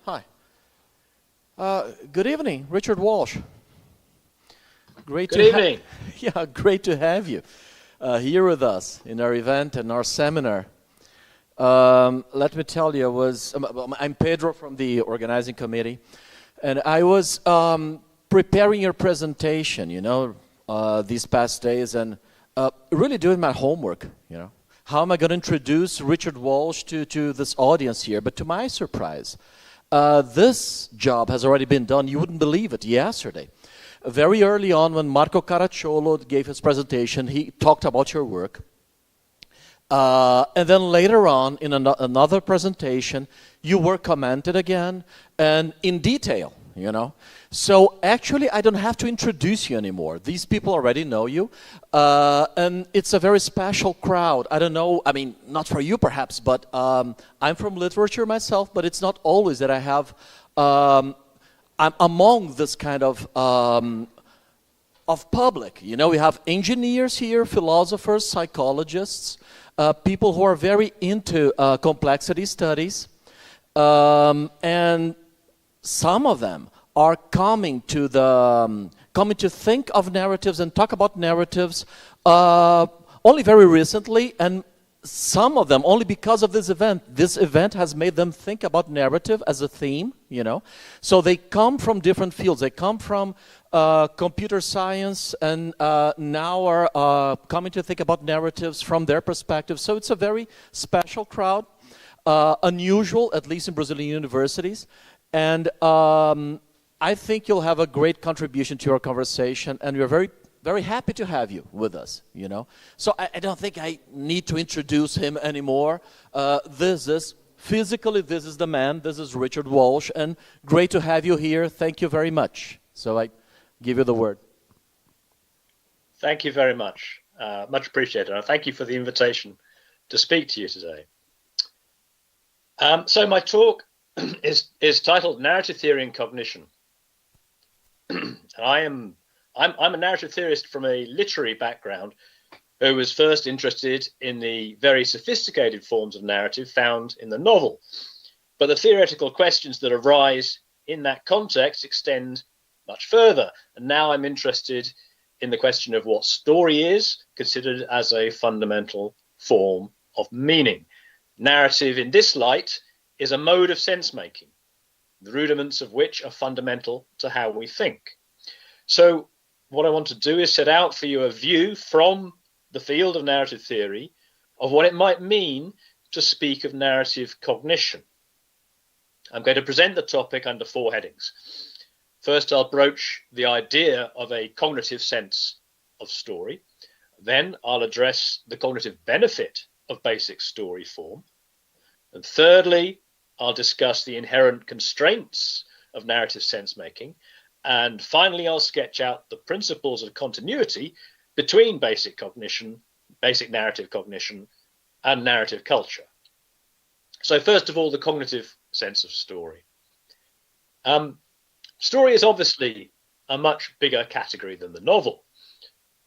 Hi. Good evening, Richard Walsh. Great to have you here with us in our event and our seminar. Let me tell you, I'm Pedro from the organizing committee, and I was preparing your presentation, these past days, and really doing my homework, How am I going to introduce Richard Walsh to this audience here? But to my surprise, this job has already been done. You wouldn't believe it, yesterday. Very early on, when Marco Caracciolo gave his presentation, he talked about your work. And then later on, in another presentation, you were commented again, and in detail, So actually, I don't have to introduce you anymore. These people already know you. And it's a very special crowd. I don't know, not for you perhaps, but I'm from literature myself, but it's not always that I have, I'm among this kind of public. We have engineers here, philosophers, psychologists, people who are very into complexity studies, and some of them are coming to think of narratives and talk about narratives only very recently, and some of them only because of this event. This event has made them think about narrative as a theme, So they come from different fields. They come from computer science, and now are coming to think about narratives from their perspective. So it's a very special crowd, unusual, at least in Brazilian universities. And I think you'll have a great contribution to our conversation, and we're very, very happy to have you with us, So I don't think I need to introduce him anymore. This is the man. This is Richard Walsh, and great to have you here. Thank you very much. So I give you the word. Thank you very much. Much appreciated. And thank you for the invitation to speak to you today. So my talk is titled Narrative Theory and Cognition. I'm a narrative theorist from a literary background who was first interested in the very sophisticated forms of narrative found in the novel. But the theoretical questions that arise in that context extend much further. And now I'm interested in the question of what story is, considered as a fundamental form of meaning. Narrative in this light is a mode of sense-making, the rudiments of which are fundamental to how we think. So what I want to do is set out for you a view from the field of narrative theory of what it might mean to speak of narrative cognition. I'm going to present the topic under 4 headings. First, I'll broach the idea of a cognitive sense of story. Then I'll address the cognitive benefit of basic story form. And thirdly, I'll discuss the inherent constraints of narrative sense-making. And finally, I'll sketch out the principles of continuity between basic narrative cognition, and narrative culture. So first of all, the cognitive sense of story. Story is obviously a much bigger category than the novel.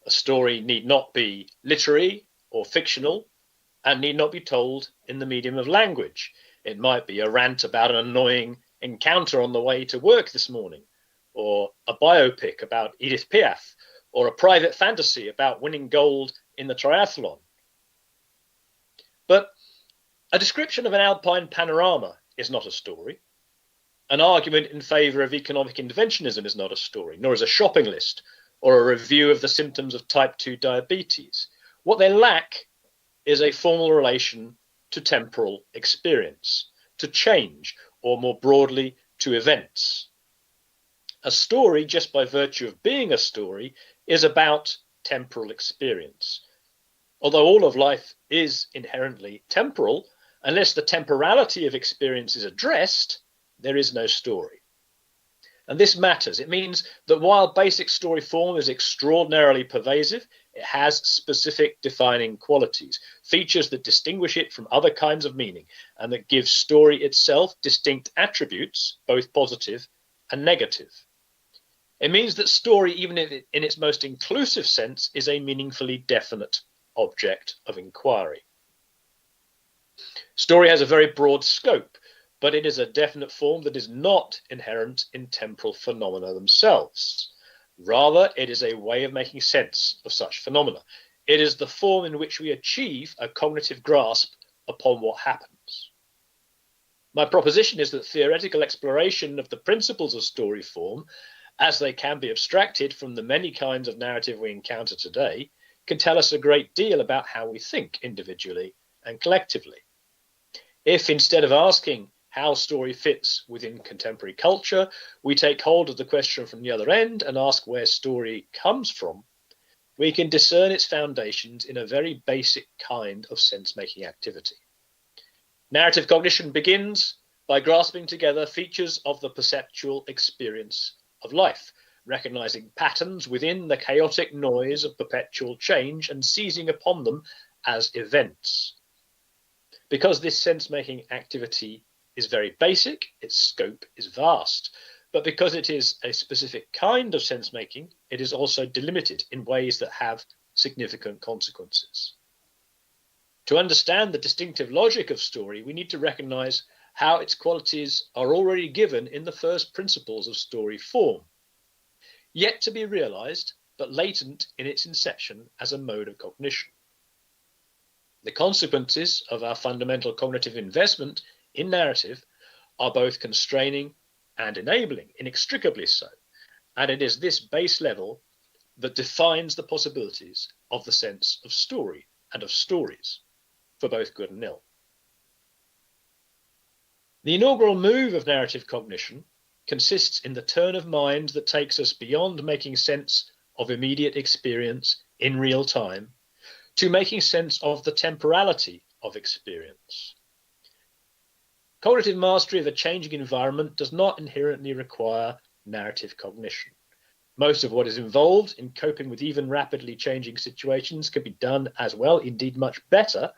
A story need not be literary or fictional, and need not be told in the medium of language. It might be a rant about an annoying encounter on the way to work this morning, or a biopic about Edith Piaf, or a private fantasy about winning gold in the triathlon. But a description of an alpine panorama is not a story. An argument in favour of economic interventionism is not a story, nor is a shopping list or a review of the symptoms of type 2 diabetes. What they lack is a formal relation to temporal experience, to change, or more broadly, to events. A story, just by virtue of being a story, is about temporal experience. Although all of life is inherently temporal, unless the temporality of experience is addressed, there is no story. And this matters. It means that while basic story form is extraordinarily pervasive, it has specific defining qualities, features that distinguish it from other kinds of meaning, and that give story itself distinct attributes, both positive and negative. It means that story, even in its most inclusive sense, is a meaningfully definite object of inquiry. Story has a very broad scope. but it is a definite form that is not inherent in temporal phenomena themselves. Rather, it is a way of making sense of such phenomena. It is the form in which we achieve a cognitive grasp upon what happens. My proposition is that theoretical exploration of the principles of story form, as they can be abstracted from the many kinds of narrative we encounter today, can tell us a great deal about how we think individually and collectively. If instead of asking how story fits within contemporary culture, we take hold of the question from the other end and ask where story comes from, we can discern its foundations in a very basic kind of sense-making activity. Narrative cognition begins by grasping together features of the perceptual experience of life, recognizing patterns within the chaotic noise of perpetual change and seizing upon them as events. Because this sense-making activity is very basic, its scope is vast. But because it is a specific kind of sense-making, it is also delimited in ways that have significant consequences. To understand the distinctive logic of story, we need to recognize how its qualities are already given in the first principles of story form, yet to be realized, but latent in its inception as a mode of cognition. The consequences of our fundamental cognitive investment in narrative are both constraining and enabling, inextricably so, and it is this base level that defines the possibilities of the sense of story and of stories, for both good and ill. The inaugural move of narrative cognition consists in the turn of mind that takes us beyond making sense of immediate experience in real time to making sense of the temporality of experience. Cognitive mastery of a changing environment does not inherently require narrative cognition. Most of what is involved in coping with even rapidly changing situations can be done as well, indeed much better,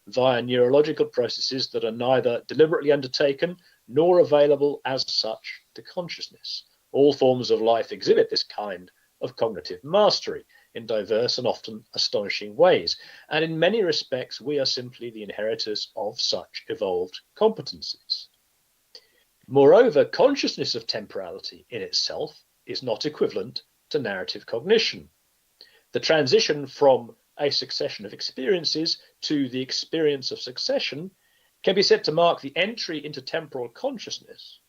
via neurological processes that are neither deliberately undertaken nor available as such to consciousness. All forms of life exhibit this kind of cognitive mastery in diverse and often astonishing ways, and in many respects we are simply the inheritors of such evolved competencies. Moreover, consciousness of temporality in itself is not equivalent to narrative cognition. The transition from a succession of experiences to the experience of succession can be said to mark the entry into temporal consciousness.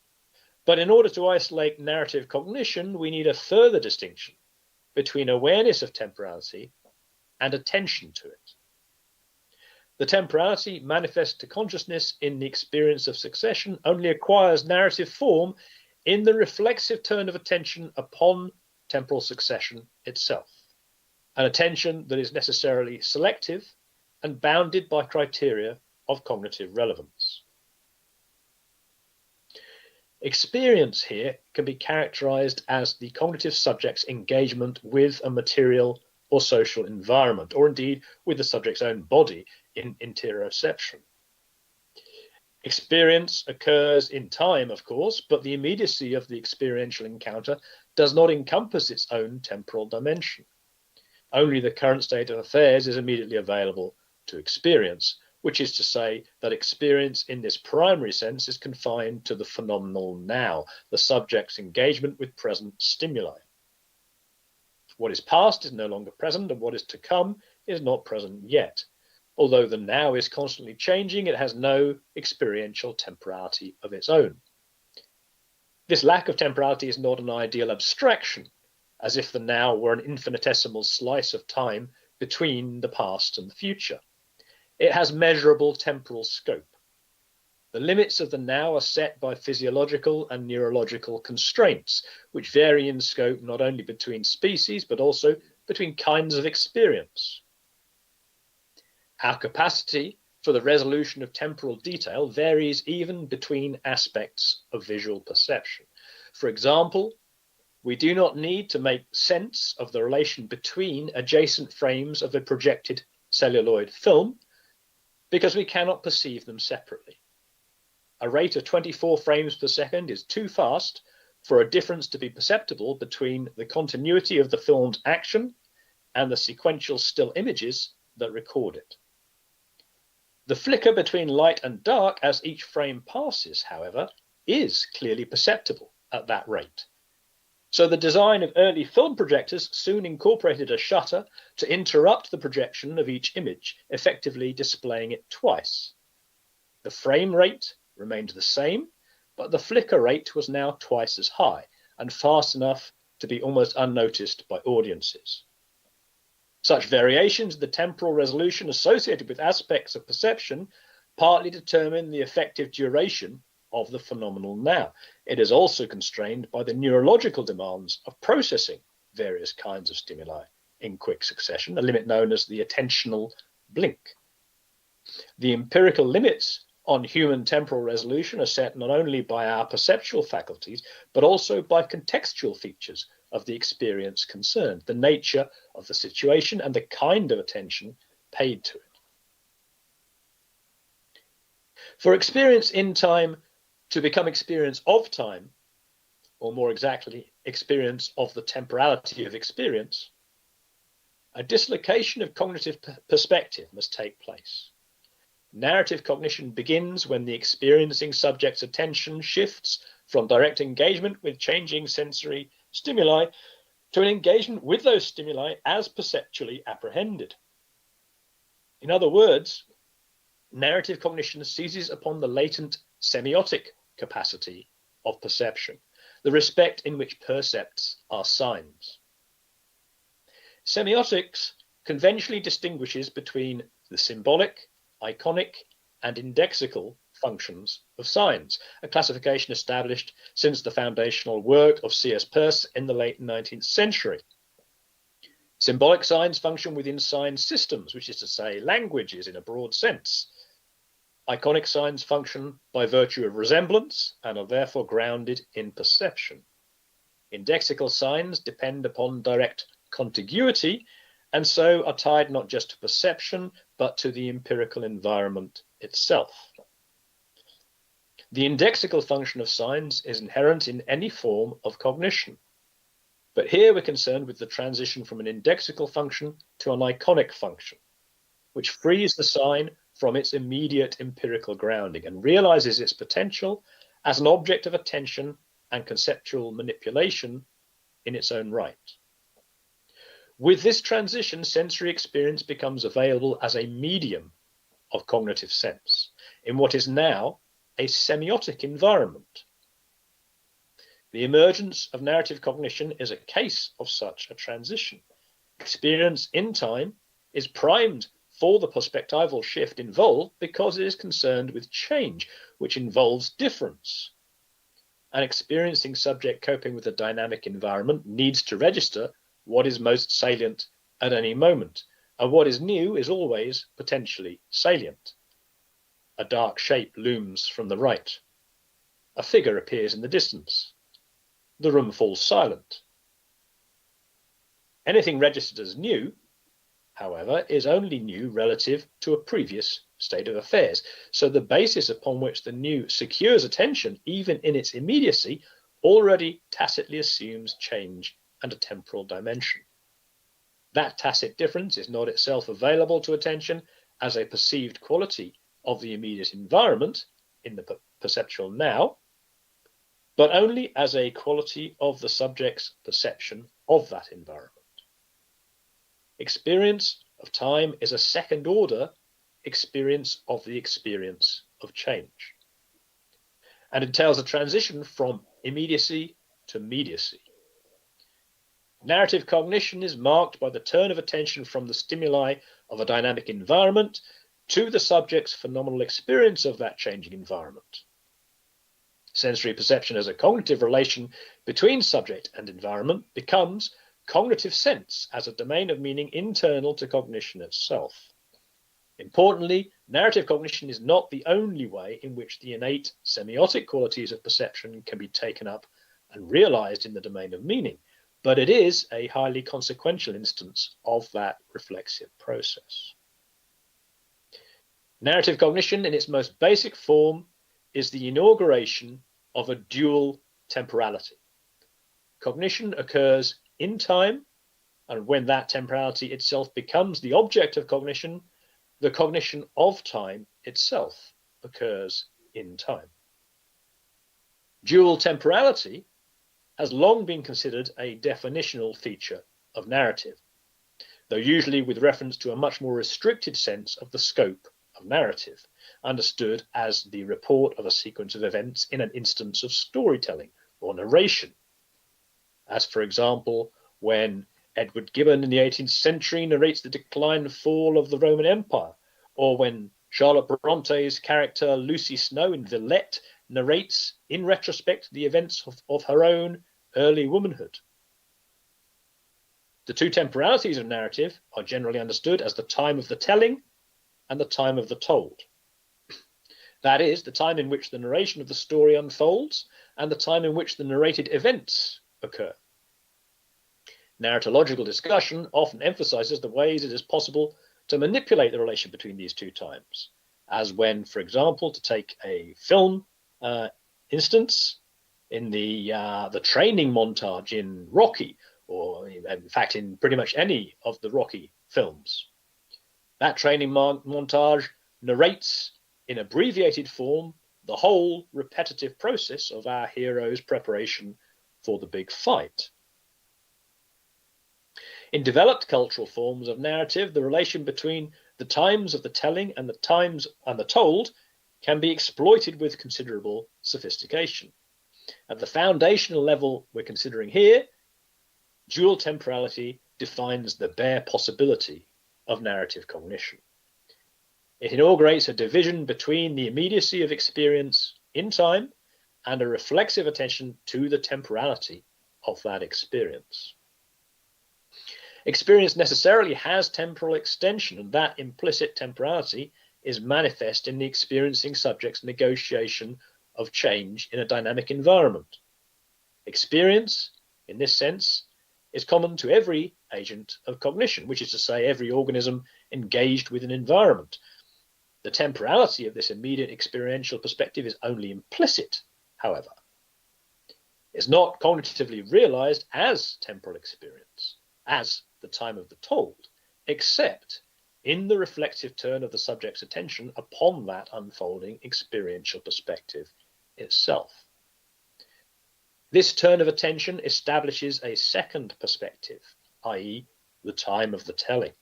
But in order to isolate narrative cognition, we need a further distinction between awareness of temporality and attention to it. The temporality manifest to consciousness in the experience of succession only acquires narrative form in the reflexive turn of attention upon temporal succession itself, an attention that is necessarily selective and bounded by criteria of cognitive relevance. Experience here can be characterized as the cognitive subject's engagement with a material or social environment, or indeed with the subject's own body in interoception. Experience occurs in time, of course, but the immediacy of the experiential encounter does not encompass its own temporal dimension. Only the current state of affairs is immediately available to experience, which is to say that experience in this primary sense is confined to the phenomenal now, the subject's engagement with present stimuli. What is past is no longer present, and what is to come is not present yet. Although the now is constantly changing, it has no experiential temporality of its own. This lack of temporality is not an ideal abstraction, as if the now were an infinitesimal slice of time between the past and the future. It has measurable temporal scope. The limits of the now are set by physiological and neurological constraints, which vary in scope not only between species, but also between kinds of experience. Our capacity for the resolution of temporal detail varies even between aspects of visual perception. For example, we do not need to make sense of the relation between adjacent frames of a projected celluloid film because we cannot perceive them separately. A rate of 24 frames per second is too fast for a difference to be perceptible between the continuity of the film's action and the sequential still images that record it. The flicker between light and dark as each frame passes, however, is clearly perceptible at that rate. So the design of early film projectors soon incorporated a shutter to interrupt the projection of each image, effectively displaying it twice. The frame rate remained the same, but the flicker rate was now twice as high and fast enough to be almost unnoticed by audiences. Such variations in the temporal resolution associated with aspects of perception partly determine the effective duration of the phenomenal now. It is also constrained by the neurological demands of processing various kinds of stimuli in quick succession, a limit known as the attentional blink. The empirical limits on human temporal resolution are set not only by our perceptual faculties, but also by contextual features of the experience concerned, the nature of the situation and the kind of attention paid to it. For experience in time to become experience of time, or more exactly, experience of the temporality of experience, a dislocation of cognitive perspective must take place. Narrative cognition begins when the experiencing subject's attention shifts from direct engagement with changing sensory stimuli to an engagement with those stimuli as perceptually apprehended. In other words, narrative cognition seizes upon the latent semiotic capacity of perception, the respect in which percepts are signs. Semiotics conventionally distinguishes between the symbolic, iconic, and indexical functions of signs, a classification established since the foundational work of C.S. Peirce in the late 19th century. Symbolic signs function within sign systems, which is to say languages in a broad sense. Iconic signs function by virtue of resemblance and are therefore grounded in perception. Indexical signs depend upon direct contiguity and so are tied not just to perception, but to the empirical environment itself. The indexical function of signs is inherent in any form of cognition. But here we're concerned with the transition from an indexical function to an iconic function, which frees the sign from its immediate empirical grounding and realizes its potential as an object of attention and conceptual manipulation in its own right. With this transition, sensory experience becomes available as a medium of cognitive sense in what is now a semiotic environment. The emergence of narrative cognition is a case of such a transition. Experience in time is primed for the perspectival shift involved because it is concerned with change, which involves difference. An experiencing subject coping with a dynamic environment needs to register what is most salient at any moment, and what is new is always potentially salient. A dark shape looms from the right. A figure appears in the distance. The room falls silent. Anything registered as new, however, is only new relative to a previous state of affairs. So the basis upon which the new secures attention, even in its immediacy, already tacitly assumes change and a temporal dimension. That tacit difference is not itself available to attention as a perceived quality of the immediate environment in the perceptual now, but only as a quality of the subject's perception of that environment. Experience of time is a second-order experience of the experience of change, and entails a transition from immediacy to mediacy. Narrative cognition is marked by the turn of attention from the stimuli of a dynamic environment to the subject's phenomenal experience of that changing environment. Sensory perception as a cognitive relation between subject and environment becomes cognitive sense as a domain of meaning internal to cognition itself. Importantly, narrative cognition is not the only way in which the innate semiotic qualities of perception can be taken up and realized in the domain of meaning, but it is a highly consequential instance of that reflexive process. Narrative cognition in its most basic form is the inauguration of a dual temporality. Cognition occurs in time, and when that temporality itself becomes the object of cognition, the cognition of time itself occurs in time. Dual temporality has long been considered a definitional feature of narrative, though usually with reference to a much more restricted sense of the scope of narrative, understood as the report of a sequence of events in an instance of storytelling or narration, as for example when Edward Gibbon in the 18th century narrates the decline and fall of the Roman Empire, or when Charlotte Bronte's character Lucy Snow in Villette narrates in retrospect the events of her own early womanhood. The two temporalities of narrative are generally understood as the time of the telling and the time of the told. That is, the time in which the narration of the story unfolds and the time in which the narrated events occur. Narratological discussion often emphasizes the ways it is possible to manipulate the relation between these two times, as when, for example, to take a film instance, in the training montage in Rocky, or in fact in pretty much any of the Rocky films. That training montage narrates in abbreviated form the whole repetitive process of our hero's preparation for the big fight. In developed cultural forms of narrative, the relation between the times of the telling and the times and the told can be exploited with considerable sophistication. At the foundational level we're considering here, dual temporality defines the bare possibility of narrative cognition. It inaugurates a division between the immediacy of experience in time and a reflexive attention to the temporality of that experience. Experience necessarily has temporal extension, and that implicit temporality is manifest in the experiencing subject's negotiation of change in a dynamic environment. Experience, in this sense, is common to every agent of cognition, which is to say every organism engaged with an environment. The temporality of this immediate experiential perspective is only implicit, however. It's not cognitively realized as temporal experience, as the time of the told, except in the reflective turn of the subject's attention upon that unfolding experiential perspective itself. This turn of attention establishes a second perspective, i.e., the time of the telling.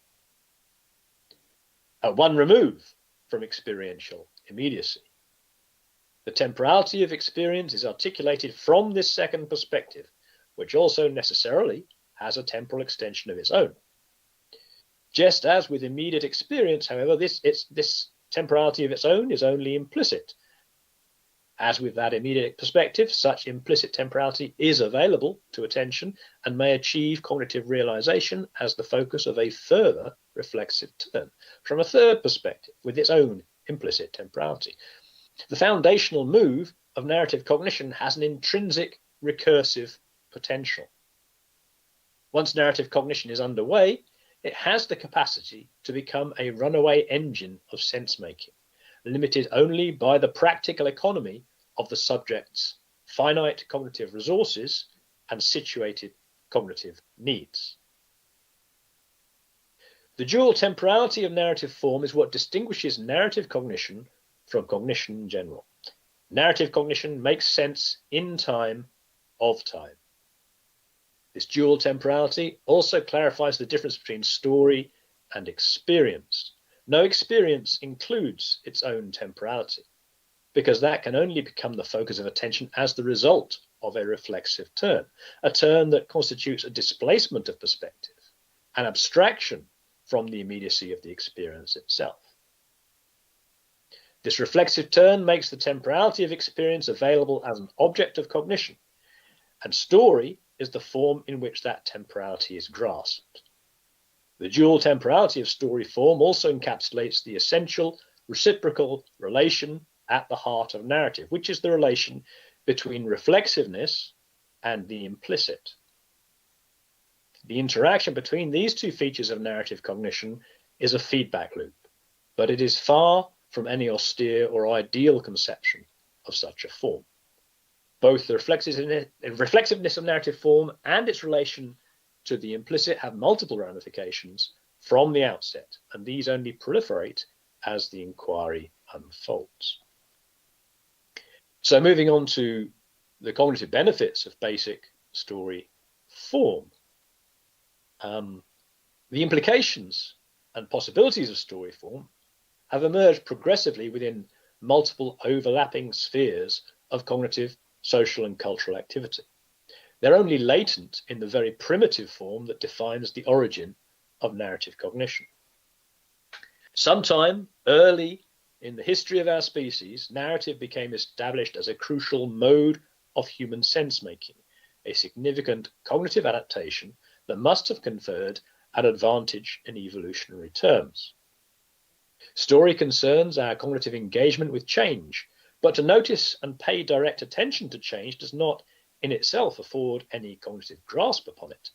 At one remove from experiential immediacy, the temporality of experience is articulated from this second perspective, which also necessarily has a temporal extension of its own. Just as with immediate experience, however, this temporality of its own is only implicit. As with that immediate perspective, such implicit temporality is available to attention and may achieve cognitive realization as the focus of a further reflexive turn from a third perspective with its own implicit temporality. The foundational move of narrative cognition has an intrinsic recursive potential. Once narrative cognition is underway, it has the capacity to become a runaway engine of sense-making, limited only by the practical economy of the subject's finite cognitive resources and situated cognitive needs. The dual temporality of narrative form is what distinguishes narrative cognition from cognition in general. Narrative cognition makes sense in time of time. This dual temporality also clarifies the difference between story and experience. No experience includes its own temporality, because that can only become the focus of attention as the result of a reflexive turn, a turn that constitutes a displacement of perspective, an abstraction from the immediacy of the experience itself. This reflexive turn makes the temporality of experience available as an object of cognition, and story is the form in which that temporality is grasped. The dual temporality of story form also encapsulates the essential reciprocal relation at the heart of narrative, which is the relation between reflexiveness and the implicit. The interaction between these two features of narrative cognition is a feedback loop, but it is far from any austere or ideal conception of such a form. Both the reflexiveness of narrative form and its relation to the implicit have multiple ramifications from the outset, and these only proliferate as the inquiry unfolds. So moving on to the cognitive benefits of basic story form. The implications and possibilities of story form have emerged progressively within multiple overlapping spheres of cognitive, social, and cultural activity. They're only latent in the very primitive form that defines the origin of narrative cognition. Sometime early in the history of our species, narrative became established as a crucial mode of human sense-making, a significant cognitive adaptation that must have conferred an advantage in evolutionary terms. Story concerns our cognitive engagement with change, but to notice and pay direct attention to change does not in itself afford any cognitive grasp upon it.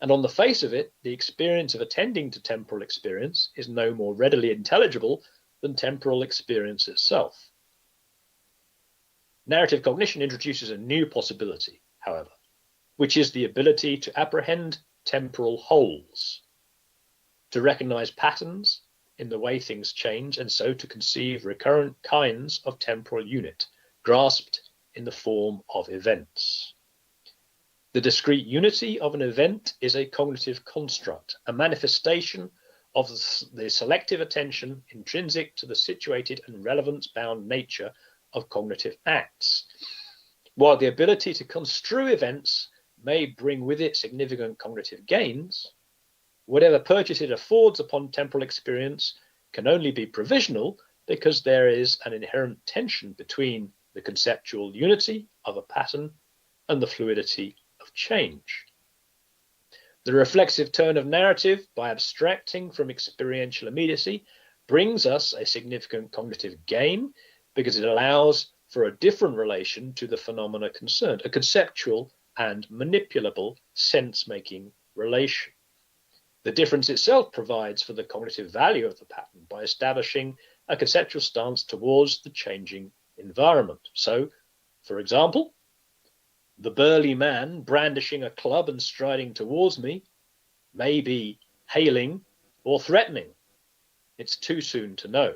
And on the face of it, the experience of attending to temporal experience is no more readily intelligible than temporal experience itself. Narrative cognition introduces a new possibility, however, which is the ability to apprehend temporal wholes, to recognize patterns in the way things change, and so to conceive recurrent kinds of temporal unit, grasped in the form of events. The discrete unity of an event is a cognitive construct, a manifestation of the selective attention intrinsic to the situated and relevance-bound nature of cognitive acts. While the ability to construe events may bring with it significant cognitive gains, whatever purchase it affords upon temporal experience can only be provisional because there is an inherent tension between the conceptual unity of a pattern and the fluidity of change. The reflexive turn of narrative, by abstracting from experiential immediacy, brings us a significant cognitive gain because it allows for a different relation to the phenomena concerned, a conceptual and manipulable sense-making relation. The difference itself provides for the cognitive value of the pattern by establishing a conceptual stance towards the changing environment. So, for example, the burly man brandishing a club and striding towards me may be hailing or threatening. It's too soon to know.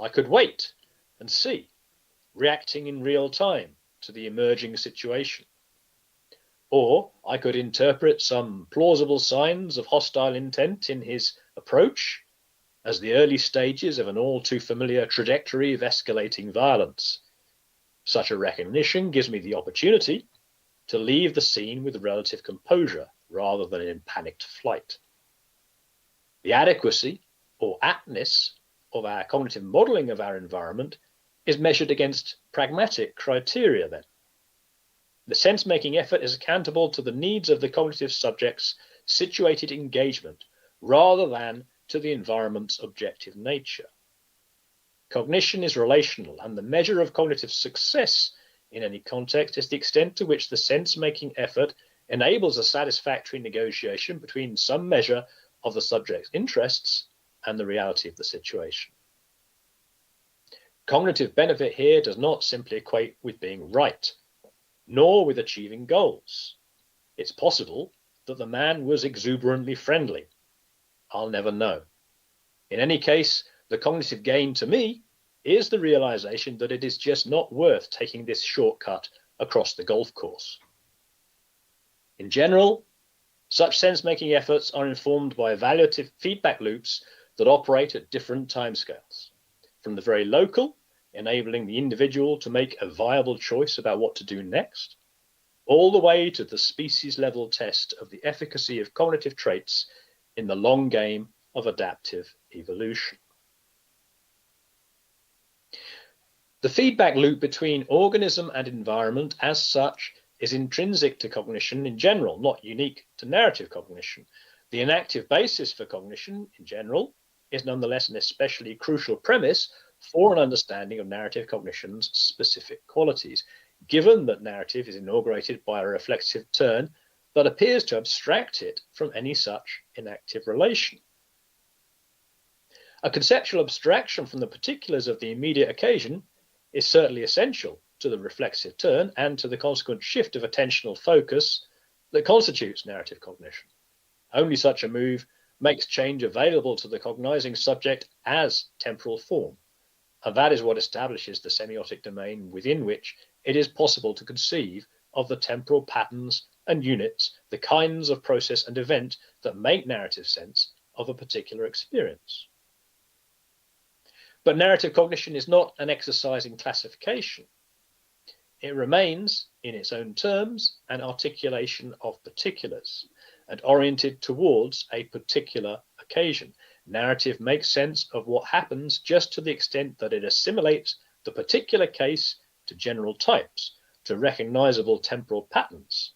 I could wait and see, reacting in real time to the emerging situation. Or I could interpret some plausible signs of hostile intent in his approach as the early stages of an all too familiar trajectory of escalating violence. Such a recognition gives me the opportunity to leave the scene with relative composure rather than in panicked flight. The adequacy or aptness of our cognitive modeling of our environment is measured against pragmatic criteria then. The sense-making effort is accountable to the needs of the cognitive subject's situated engagement rather than to the environment's objective nature. Cognition is relational, and the measure of cognitive success in any context is the extent to which the sense-making effort enables a satisfactory negotiation between some measure of the subject's interests and the reality of the situation. Cognitive benefit here does not simply equate with being right, nor with achieving goals. It's possible that the man was exuberantly friendly. I'll never know. In any case, the cognitive gain to me is the realization that it is just not worth taking this shortcut across the golf course. In general, such sense-making efforts are informed by evaluative feedback loops that operate at different timescales, from the very local, enabling the individual to make a viable choice about what to do next, all the way to the species-level test of the efficacy of cognitive traits in the long game of adaptive evolution. The feedback loop between organism and environment as such is intrinsic to cognition in general, not unique to narrative cognition. The inactive basis for cognition in general is nonetheless an especially crucial premise for an understanding of narrative cognition's specific qualities, given that narrative is inaugurated by a reflexive turn that appears to abstract it from any such inactive relation. A conceptual abstraction from the particulars of the immediate occasion is certainly essential to the reflexive turn and to the consequent shift of attentional focus that constitutes narrative cognition. Only such a move makes change available to the cognizing subject as temporal form, and that is what establishes the semiotic domain within which it is possible to conceive of the temporal patterns and units, the kinds of process and event that make narrative sense of a particular experience. But narrative cognition is not an exercise in classification. It remains, in its own terms, an articulation of particulars and oriented towards a particular occasion. Narrative makes sense of what happens just to the extent that it assimilates the particular case to general types, to recognizable temporal patterns.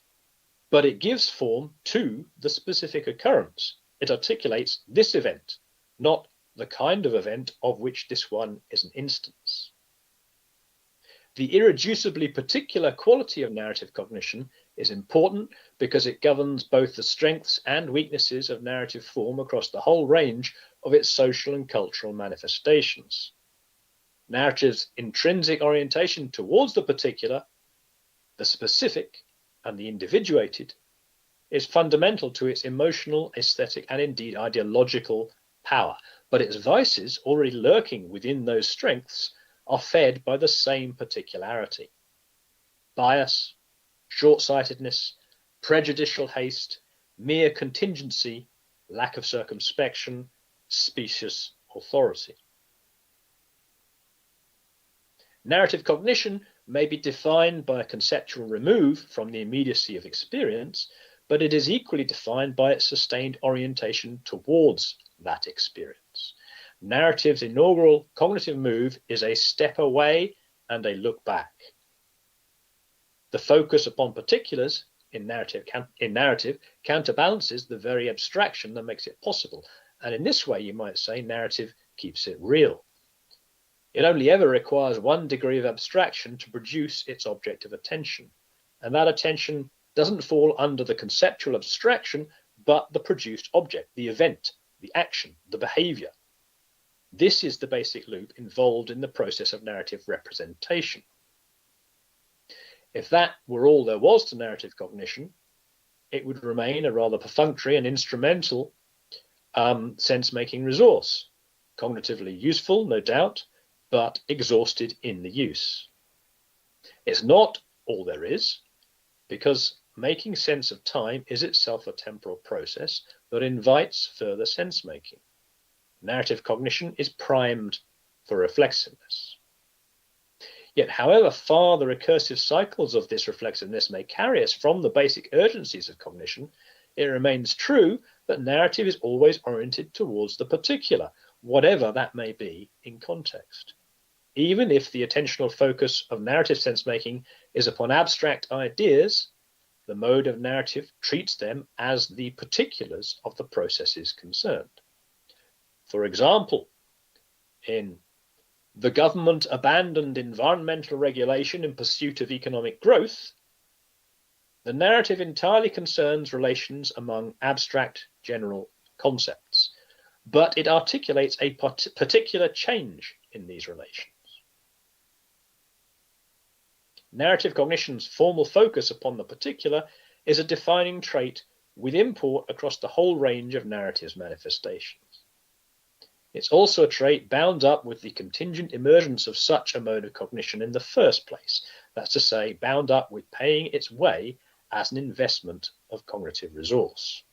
But it gives form to the specific occurrence. It articulates this event, not the kind of event of which this one is an instance. The irreducibly particular quality of narrative cognition is important because it governs both the strengths and weaknesses of narrative form across the whole range of its social and cultural manifestations. Narrative's intrinsic orientation towards the particular, the specific, and the individuated is fundamental to its emotional, aesthetic, and indeed ideological power. But its vices, already lurking within those strengths, are fed by the same particularity. Bias, short-sightedness, prejudicial haste, mere contingency, lack of circumspection, specious authority. Narrative cognition may be defined by a conceptual remove from the immediacy of experience, but it is equally defined by its sustained orientation towards that experience. Narrative's inaugural cognitive move is a step away and a look back. The focus upon particulars in narrative counterbalances the very abstraction that makes it possible, and in this way you might say narrative keeps it real. It only ever requires one degree of abstraction to produce its object of attention, and that attention doesn't fall under the conceptual abstraction but the produced object, the event, the action, the behavior. This is the basic loop involved in the process of narrative representation. If that were all there was to narrative cognition, it would remain a rather perfunctory and instrumental sense-making resource, cognitively useful, no doubt, but exhausted in the use. It's not all there is, because making sense of time is itself a temporal process that invites further sense-making. Narrative cognition is primed for reflexiveness. Yet, however far the recursive cycles of this reflexiveness may carry us from the basic urgencies of cognition, it remains true that narrative is always oriented towards the particular, whatever that may be in context. Even if the attentional focus of narrative sense-making is upon abstract ideas, the mode of narrative treats them as the particulars of the processes concerned. For example, in "The government abandoned environmental regulation in pursuit of economic growth," the narrative entirely concerns relations among abstract general concepts, but it articulates a particular change in these relations. Narrative cognition's formal focus upon the particular is a defining trait with import across the whole range of narrative's manifestations. It's also a trait bound up with the contingent emergence of such a mode of cognition in the first place, that's to say, bound up with paying its way as an investment of cognitive resource.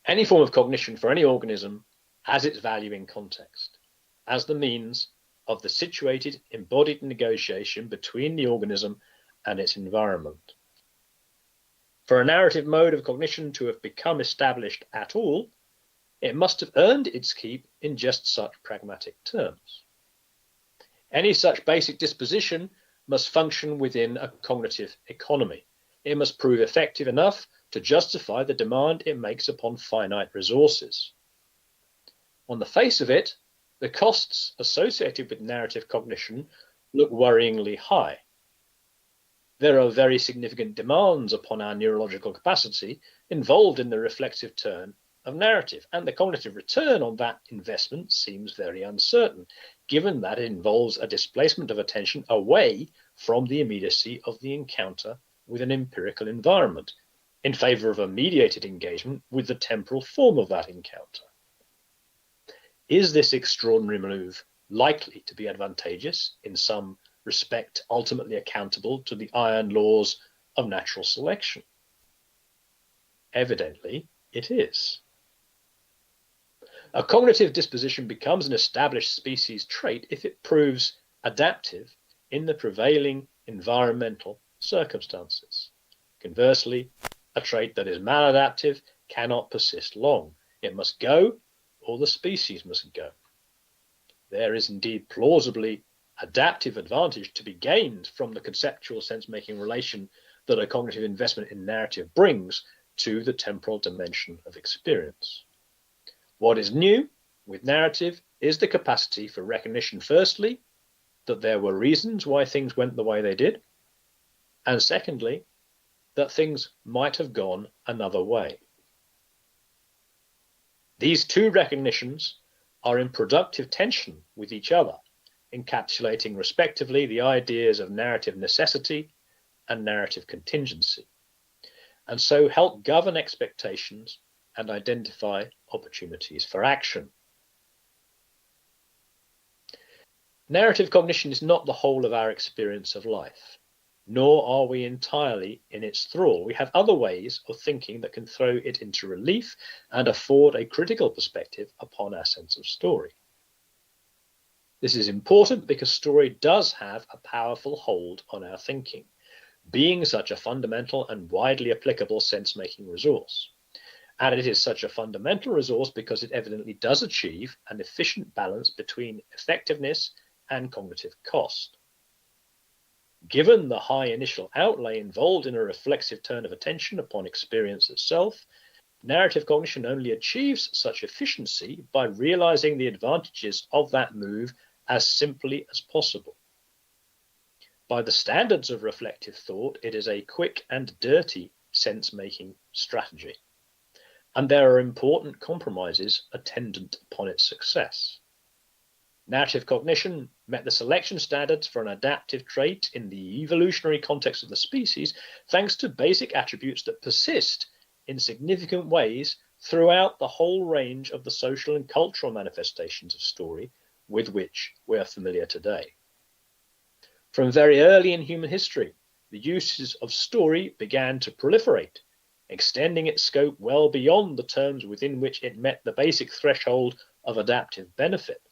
Any form of cognition for any organism has its value in context, as the means of the situated, embodied negotiation between the organism and its environment. For a narrative mode of cognition to have become established at all, it must have earned its keep in just such pragmatic terms. Any such basic disposition must function within a cognitive economy. It must prove effective enough to justify the demand it makes upon finite resources. On the face of it, the costs associated with narrative cognition look worryingly high. There are very significant demands upon our neurological capacity involved in the reflexive turn of narrative, and the cognitive return on that investment seems very uncertain, given that it involves a displacement of attention away from the immediacy of the encounter with an empirical environment, in favor of a mediated engagement with the temporal form of that encounter. Is this extraordinary move likely to be advantageous, in some respect ultimately accountable to the iron laws of natural selection? Evidently, it is. A cognitive disposition becomes an established species trait if it proves adaptive in the prevailing environmental circumstances. Conversely, a trait that is maladaptive cannot persist long. It must go, or the species must go. There is indeed plausibly adaptive advantage to be gained from the conceptual sense-making relation that a cognitive investment in narrative brings to the temporal dimension of experience. What is new with narrative is the capacity for recognition, firstly, that there were reasons why things went the way they did, and secondly, that things might have gone another way. These two recognitions are in productive tension with each other, encapsulating respectively the ideas of narrative necessity and narrative contingency, and so help govern expectations and identify opportunities for action. Narrative cognition is not the whole of our experience of life, nor are we entirely in its thrall. We have other ways of thinking that can throw it into relief and afford a critical perspective upon our sense of story. This is important because story does have a powerful hold on our thinking, being such a fundamental and widely applicable sense-making resource. And it is such a fundamental resource because it evidently does achieve an efficient balance between effectiveness and cognitive cost. Given the high initial outlay involved in a reflexive turn of attention upon experience itself, narrative cognition only achieves such efficiency by realizing the advantages of that move as simply as possible. By the standards of reflective thought, it is a quick and dirty sense-making strategy, and there are important compromises attendant upon its success. Narrative cognition met the selection standards for an adaptive trait in the evolutionary context of the species thanks to basic attributes that persist in significant ways throughout the whole range of the social and cultural manifestations of story with which we are familiar today. From very early in human history, the uses of story began to proliferate, extending its scope well beyond the terms within which it met the basic threshold of adaptive benefit.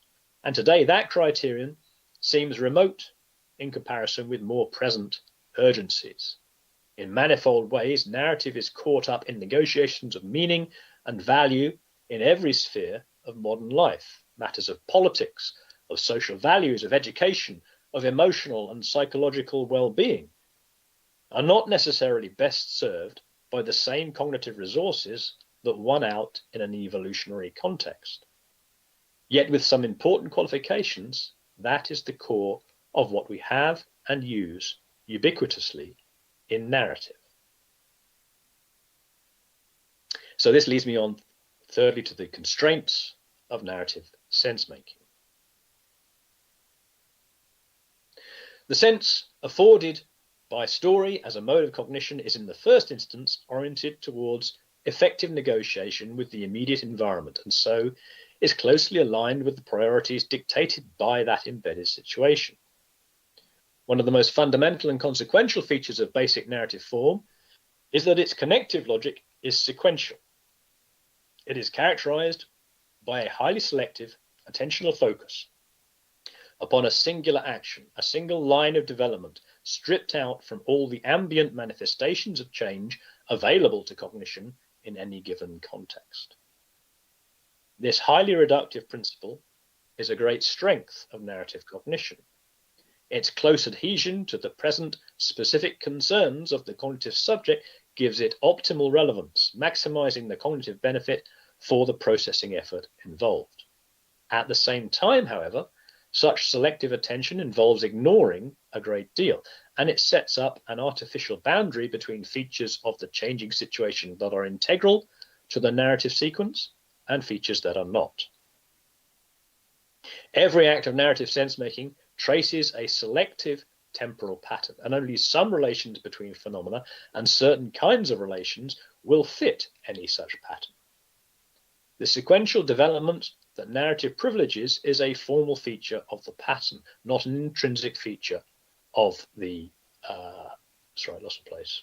And today that criterion seems remote in comparison with more present urgencies. In manifold ways, narrative is caught up in negotiations of meaning and value in every sphere of modern life. Matters of politics, of social values, of education, of emotional and psychological well-being are not necessarily best served by the same cognitive resources that won out in an evolutionary context. Yet with some important qualifications, that is the core of what we have and use ubiquitously in narrative. So this leads me on, thirdly, to the constraints of narrative sense-making. The sense afforded by story as a mode of cognition is in the first instance oriented towards effective negotiation with the immediate environment, and so is closely aligned with the priorities dictated by that embedded situation. One of the most fundamental and consequential features of basic narrative form is that its connective logic is sequential. It is characterized by a highly selective attentional focus upon a singular action, a single line of development, stripped out from all the ambient manifestations of change available to cognition in any given context. This highly reductive principle is a great strength of narrative cognition. Its close adhesion to the present specific concerns of the cognitive subject gives it optimal relevance, maximizing the cognitive benefit for the processing effort involved. At the same time, however, such selective attention involves ignoring a great deal, and it sets up an artificial boundary between features of the changing situation that are integral to the narrative sequence and features that are not. Every act of narrative sense-making traces a selective temporal pattern, and only some relations between phenomena and certain kinds of relations will fit any such pattern. The sequential development that narrative privileges is a formal feature of the pattern, not an intrinsic feature of the sorry, I lost a place.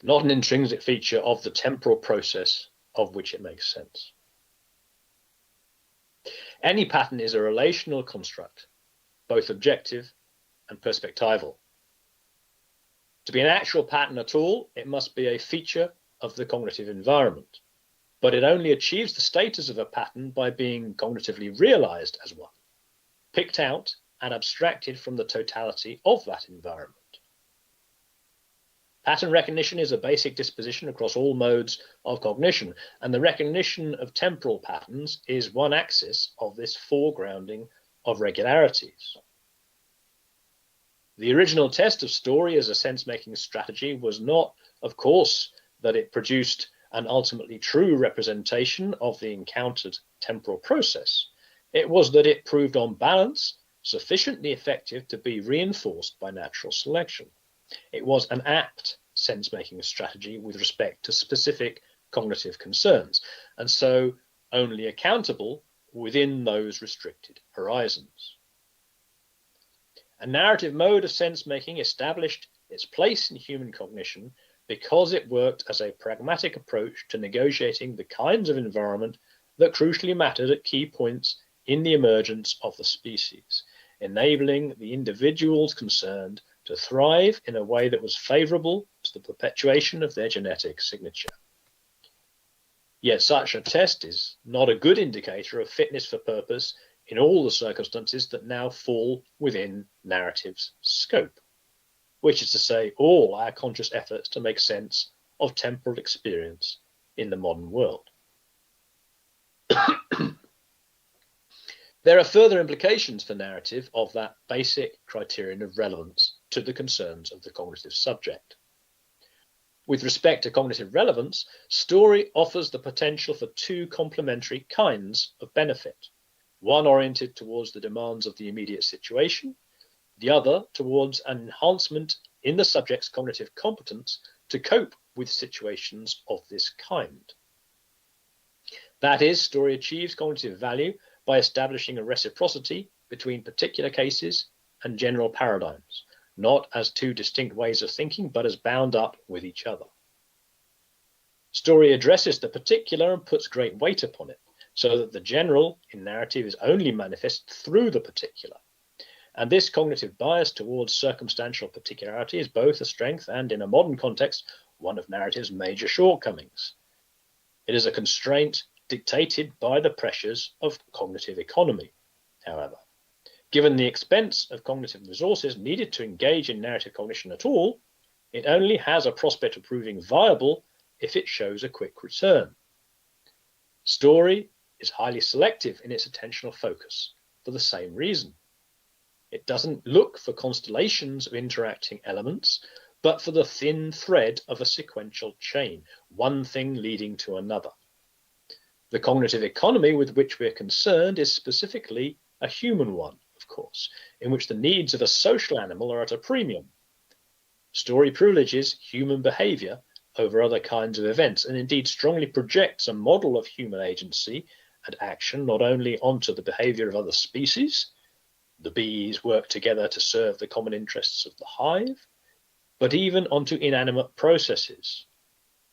Not an intrinsic feature of the temporal process of which it makes sense. Any pattern is a relational construct, both objective and perspectival. To be an actual pattern at all, it must be a feature of the cognitive environment, but it only achieves the status of a pattern by being cognitively realized as one, picked out and abstracted from the totality of that environment. Pattern recognition is a basic disposition across all modes of cognition, and the recognition of temporal patterns is one axis of this foregrounding of regularities. The original test of story as a sense-making strategy was not, of course, that it produced an ultimately true representation of the encountered temporal process. It was that it proved on balance sufficiently effective to be reinforced by natural selection. It was an apt sense-making strategy with respect to specific cognitive concerns, and so only accountable within those restricted horizons. A narrative mode of sense-making established its place in human cognition because it worked as a pragmatic approach to negotiating the kinds of environment that crucially mattered at key points in the emergence of the species, enabling the individuals concerned to thrive in a way that was favorable to the perpetuation of their genetic signature. Yet such a test is not a good indicator of fitness for purpose in all the circumstances that now fall within narrative's scope, which is to say all our conscious efforts to make sense of temporal experience in the modern world. There are further implications for narrative of that basic criterion of relevance to the concerns of the cognitive subject. With respect to cognitive relevance, story offers the potential for two complementary kinds of benefit, one oriented towards the demands of the immediate situation, the other towards an enhancement in the subject's cognitive competence to cope with situations of this kind. That is, story achieves cognitive value by establishing a reciprocity between particular cases and general paradigms, not as two distinct ways of thinking, but as bound up with each other. Story addresses the particular and puts great weight upon it, so that the general in narrative is only manifest through the particular. And this cognitive bias towards circumstantial particularity is both a strength and, in a modern context, one of narrative's major shortcomings. It is a constraint dictated by the pressures of cognitive economy, however. Given the expense of cognitive resources needed to engage in narrative cognition at all, it only has a prospect of proving viable if it shows a quick return. Story is highly selective in its attentional focus for the same reason. It doesn't look for constellations of interacting elements, but for the thin thread of a sequential chain, one thing leading to another. The cognitive economy with which we are concerned is specifically a human one, of course, in which the needs of a social animal are at a premium. Story privileges human behavior over other kinds of events, and indeed strongly projects a model of human agency and action not only onto the behavior of other species, the bees work together to serve the common interests of the hive, but even onto inanimate processes.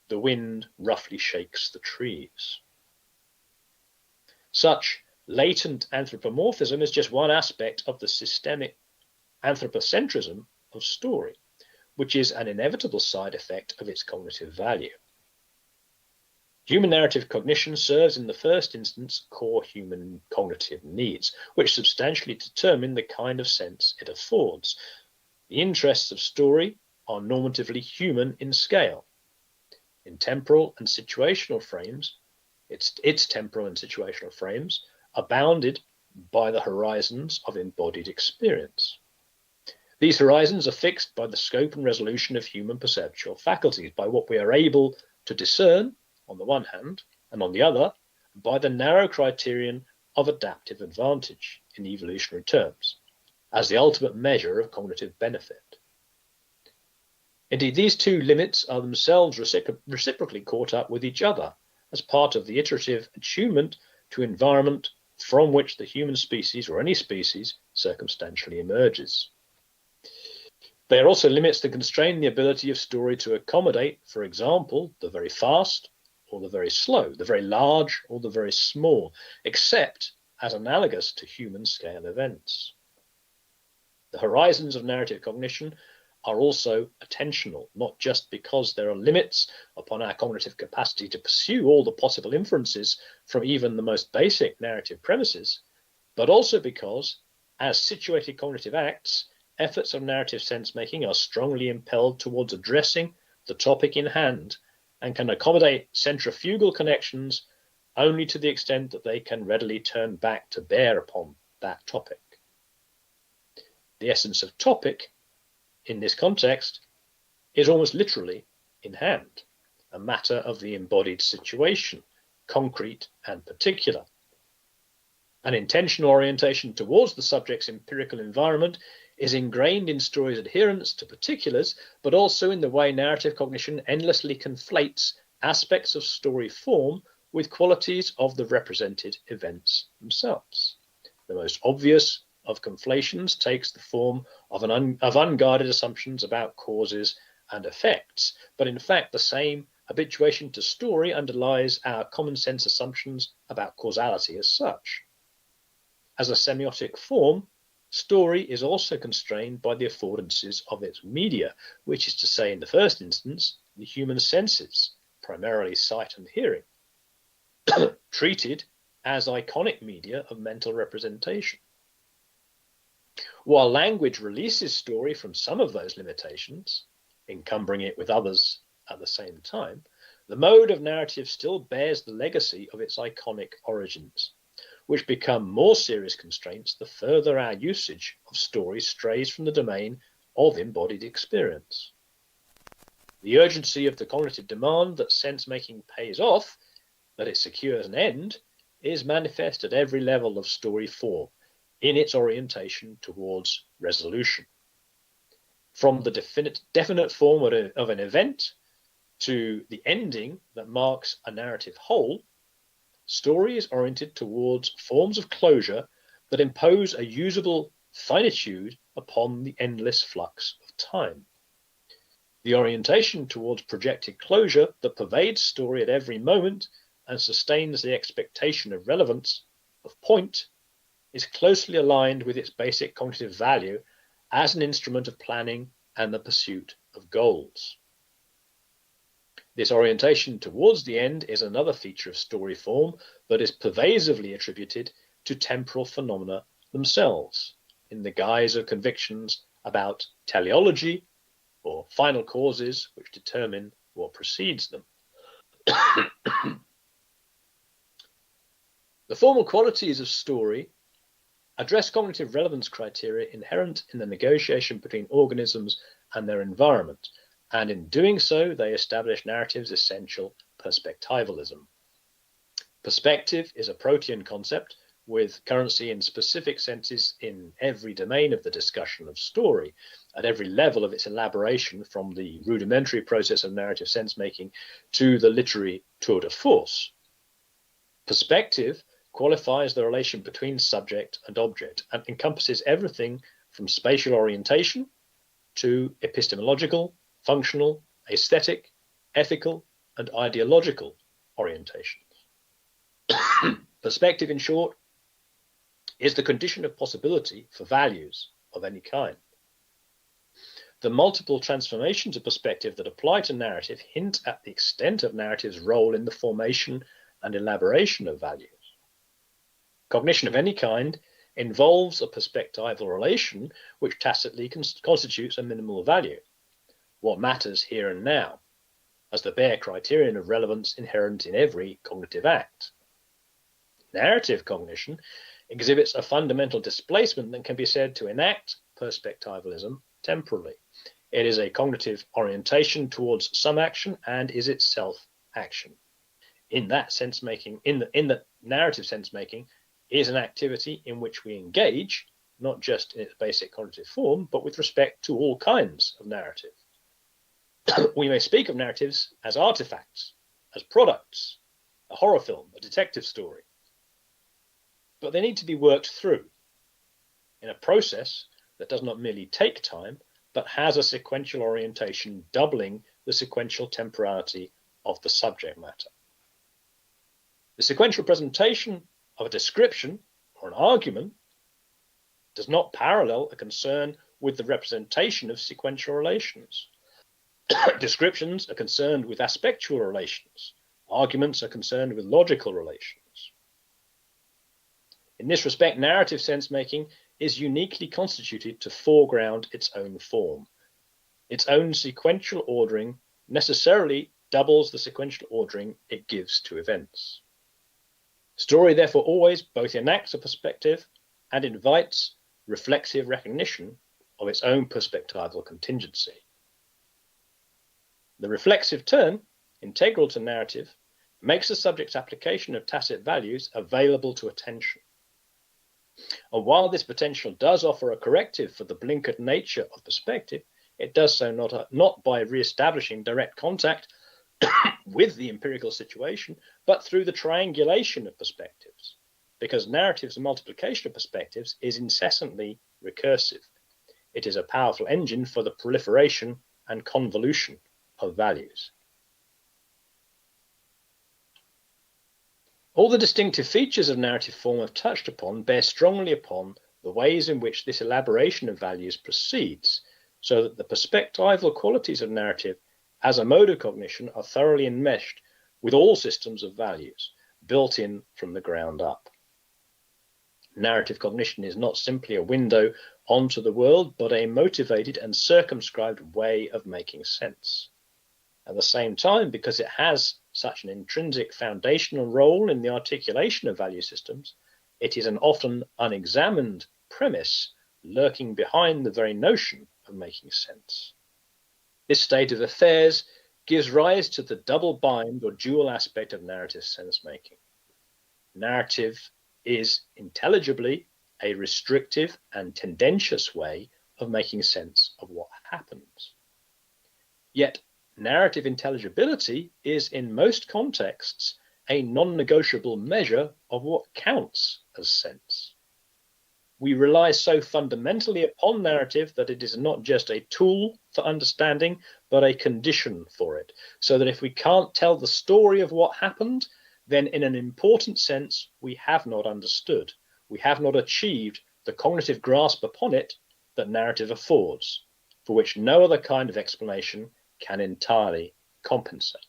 The wind roughly shakes the trees. Such latent anthropomorphism is just one aspect of the systemic anthropocentrism of story, which is an inevitable side effect of its cognitive value. Human narrative cognition serves in the first instance core human cognitive needs, which substantially determine the kind of sense it affords. The interests of story are normatively human in scale. In temporal and situational frames, its temporal and situational frames are bounded by the horizons of embodied experience. These horizons are fixed by the scope and resolution of human perceptual faculties, by what we are able to discern on the one hand, and on the other, by the narrow criterion of adaptive advantage in evolutionary terms, as the ultimate measure of cognitive benefit. Indeed, these two limits are themselves reciprocally caught up with each other as part of the iterative attunement to environment from which the human species, or any species, circumstantially emerges. They are also limits that constrain the ability of story to accommodate, for example, the very fast or the very slow, the very large or the very small, except as analogous to human scale events. The horizons of narrative cognition are also attentional, not just because there are limits upon our cognitive capacity to pursue all the possible inferences from even the most basic narrative premises, but also because, as situated cognitive acts, efforts of narrative sense-making are strongly impelled towards addressing the topic in hand and can accommodate centrifugal connections only to the extent that they can readily turn back to bear upon that topic. The essence of topic, in this context, is almost literally in hand, a matter of the embodied situation, concrete and particular. An intentional orientation towards the subject's empirical environment is ingrained in stories' adherence to particulars, but also in the way narrative cognition endlessly conflates aspects of story form with qualities of the represented events themselves. The most obvious of conflations takes the form of unguarded assumptions about causes and effects, but in fact the same habituation to story underlies our common sense assumptions about causality as such. As a semiotic form, story is also constrained by the affordances of its media, which is to say, in the first instance, the human senses, primarily sight and hearing, treated as iconic media of mental representation. While language releases story from some of those limitations, encumbering it with others at the same time, the mode of narrative still bears the legacy of its iconic origins, which become more serious constraints the further our usage of story strays from the domain of embodied experience. The urgency of the cognitive demand that sense-making pays off, that it secures an end, is manifest at every level of story form, in its orientation towards resolution. From the definite form of an event to the ending that marks a narrative whole, story is oriented towards forms of closure that impose a usable finitude upon the endless flux of time. The orientation towards projected closure that pervades story at every moment and sustains the expectation of relevance, of point, is closely aligned with its basic cognitive value as an instrument of planning and the pursuit of goals. This orientation towards the end is another feature of story form that is pervasively attributed to temporal phenomena themselves, in the guise of convictions about teleology or final causes which determine what precedes them. The formal qualities of story address cognitive relevance criteria inherent in the negotiation between organisms and their environment, and in doing so, they establish narrative's essential perspectivalism. Perspective is a protean concept with currency in specific senses in every domain of the discussion of story, at every level of its elaboration, from the rudimentary process of narrative sense-making to the literary tour de force. Perspective qualifies the relation between subject and object and encompasses everything from spatial orientation to epistemological, functional, aesthetic, ethical, and ideological orientations. Perspective, in short, is the condition of possibility for values of any kind. The multiple transformations of perspective that apply to narrative hint at the extent of narrative's role in the formation and elaboration of values. Cognition of any kind involves a perspectival relation which tacitly constitutes a minimal value, what matters here and now, as the bare criterion of relevance inherent in every cognitive act. Narrative cognition exhibits a fundamental displacement that can be said to enact perspectivalism temporally. It is a cognitive orientation towards some action and is itself action. in that sense making, in the narrative sense making, is an activity in which we engage, not just in its basic cognitive form, but with respect to all kinds of narrative. We may speak of narratives as artifacts, as products, a horror film, a detective story, but they need to be worked through in a process that does not merely take time, but has a sequential orientation, doubling the sequential temporality of the subject matter. The sequential presentation of a description or an argument does not parallel a concern with the representation of sequential relations. Descriptions are concerned with aspectual relations. Arguments are concerned with logical relations. In this respect, narrative sense-making is uniquely constituted to foreground its own form. Its own sequential ordering necessarily doubles the sequential ordering it gives to events. Story therefore always both enacts a perspective and invites reflexive recognition of its own perspectival contingency. The reflexive turn, integral to narrative, makes the subject's application of tacit values available to attention. And while this potential does offer a corrective for the blinkered nature of perspective, it does so not by re-establishing direct contact with the empirical situation, but through the triangulation of perspectives, because narrative's multiplication of perspectives is incessantly recursive. It is a powerful engine for the proliferation and convolution of values. All the distinctive features of narrative form I've touched upon bear strongly upon the ways in which this elaboration of values proceeds, so that the perspectival qualities of narrative as a mode of cognition are thoroughly enmeshed with all systems of values, built in from the ground up. Narrative cognition is not simply a window onto the world, but a motivated and circumscribed way of making sense. At the same time, because it has such an intrinsic foundational role in the articulation of value systems, it is an often unexamined premise lurking behind the very notion of making sense. This state of affairs gives rise to the double bind or dual aspect of narrative sense-making. Narrative is intelligibly a restrictive and tendentious way of making sense of what happens. Yet, narrative intelligibility is in most contexts a non-negotiable measure of what counts as sense. We rely so fundamentally upon narrative that it is not just a tool for understanding, but a condition for it. So that if we can't tell the story of what happened, then in an important sense, we have not understood. We have not achieved the cognitive grasp upon it that narrative affords, for which no other kind of explanation can entirely compensate.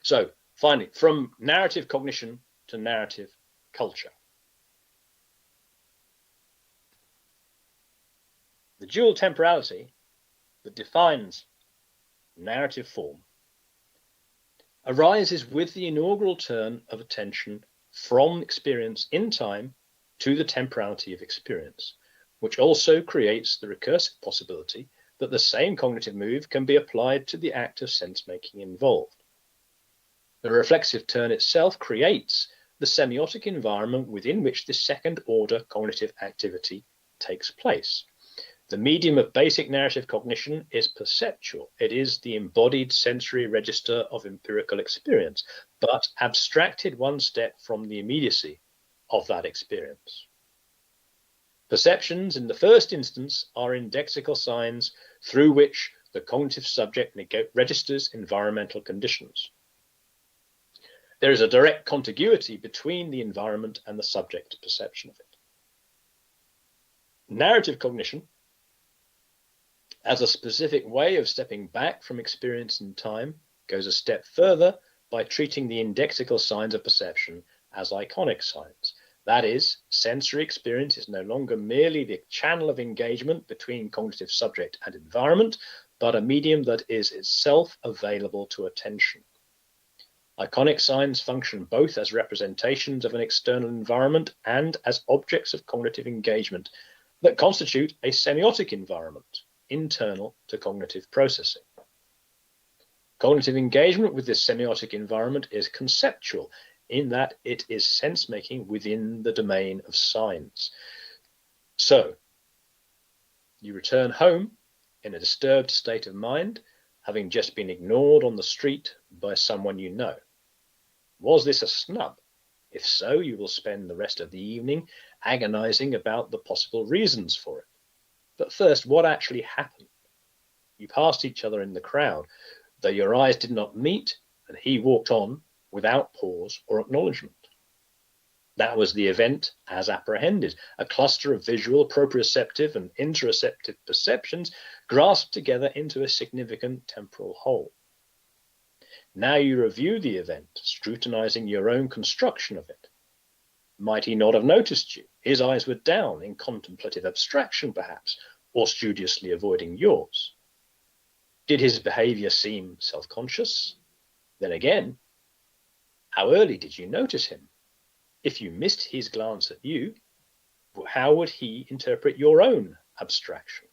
So, finally, from narrative cognition to narrative culture. The dual temporality that defines narrative form arises with the inaugural turn of attention from experience in time to the temporality of experience, which also creates the recursive possibility that the same cognitive move can be applied to the act of sense-making involved. The reflexive turn itself creates the semiotic environment within which this second-order cognitive activity takes place. The medium of basic narrative cognition is perceptual. It is the embodied sensory register of empirical experience, but abstracted one step from the immediacy of that experience. Perceptions, in the first instance, are indexical signs through which the cognitive subject registers environmental conditions. There is a direct contiguity between the environment and the subject perception of it. Narrative cognition, as a specific way of stepping back from experience in time, goes a step further by treating the indexical signs of perception as iconic signs. That is, sensory experience is no longer merely the channel of engagement between cognitive subject and environment, but a medium that is itself available to attention. Iconic signs function both as representations of an external environment and as objects of cognitive engagement that constitute a semiotic environment internal to cognitive processing. Cognitive engagement with this semiotic environment is conceptual, in that it is sense-making within the domain of signs. So, you return home in a disturbed state of mind, having just been ignored on the street by someone you know. Was this a snub? If so, you will spend the rest of the evening agonizing about the possible reasons for it. But first, what actually happened? You passed each other in the crowd, though your eyes did not meet, and he walked on without pause or acknowledgement. That was the event as apprehended, a cluster of visual, proprioceptive and interoceptive perceptions grasped together into a significant temporal whole. Now you review the event, scrutinizing your own construction of it. Might he not have noticed you? His eyes were down, in contemplative abstraction perhaps, or studiously avoiding yours. Did his behavior seem self-conscious? Then again, how early did you notice him? If you missed his glance at you, how would he interpret your own abstraction?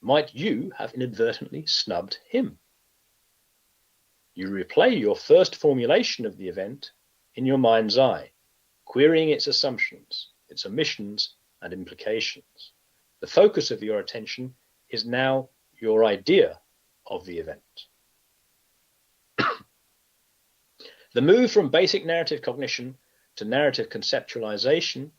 Might you have inadvertently snubbed him? You replay your first formulation of the event in your mind's eye, querying its assumptions, its omissions, and implications. The focus of your attention is now your idea of the event. The move from basic narrative cognition to narrative conceptualization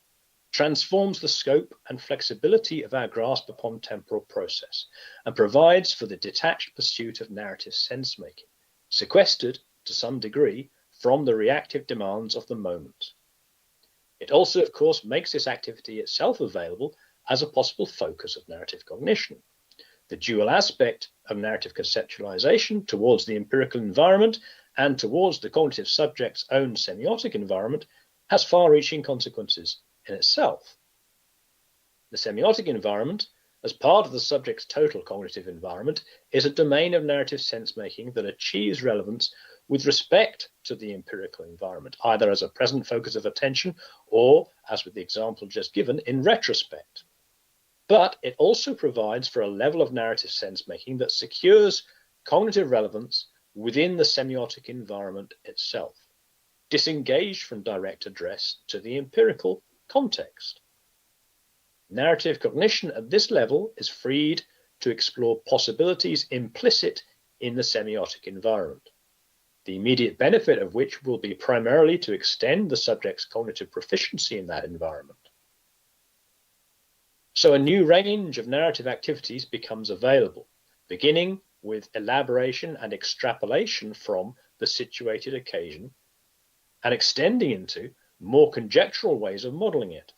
transforms the scope and flexibility of our grasp upon temporal process and provides for the detached pursuit of narrative sense-making, sequestered to some degree from the reactive demands of the moment. It also, of course, makes this activity itself available as a possible focus of narrative cognition. The dual aspect of narrative conceptualization towards the empirical environment and towards the cognitive subject's own semiotic environment has far-reaching consequences in itself. The semiotic environment, as part of the subject's total cognitive environment, is a domain of narrative sense-making that achieves relevance with respect to the empirical environment, either as a present focus of attention or, as with the example just given, in retrospect. But it also provides for a level of narrative sense-making that secures cognitive relevance within the semiotic environment itself, disengaged from direct address to the empirical context. Narrative cognition at this level is freed to explore possibilities implicit in the semiotic environment, the immediate benefit of which will be primarily to extend the subject's cognitive proficiency in that environment. So a new range of narrative activities becomes available, beginning with elaboration and extrapolation from the situated occasion and extending into more conjectural ways of modeling it,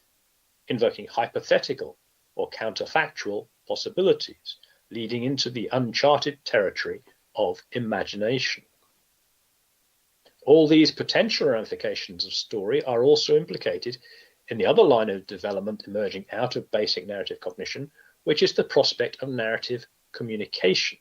invoking hypothetical or counterfactual possibilities, leading into the uncharted territory of imagination. All these potential ramifications of story are also implicated in the other line of development emerging out of basic narrative cognition, which is the prospect of narrative communication.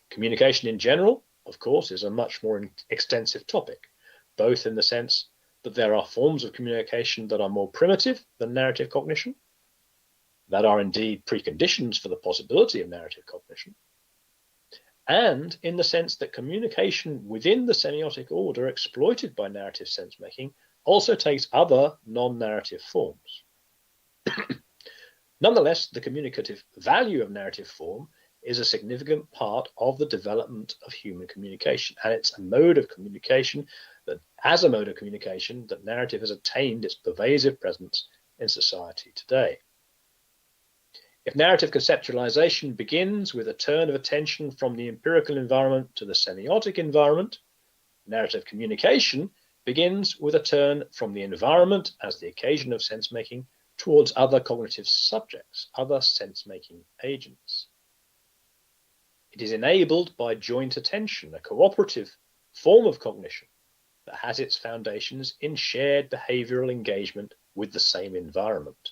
Communication in general, of course, is a much more extensive topic, both in the sense that there are forms of communication that are more primitive than narrative cognition, that are indeed preconditions for the possibility of narrative cognition, and in the sense that communication within the semiotic order exploited by narrative sense-making also takes other non-narrative forms. Nonetheless, the communicative value of narrative form is a significant part of the development of human communication, and it's a mode of communication that, as a mode of communication, that narrative has attained its pervasive presence in society today. If narrative conceptualization begins with a turn of attention from the empirical environment to the semiotic environment, narrative communication begins with a turn from the environment as the occasion of sense-making towards other cognitive subjects, other sense-making agents. It is enabled by joint attention, a cooperative form of cognition that has its foundations in shared behavioral engagement with the same environment.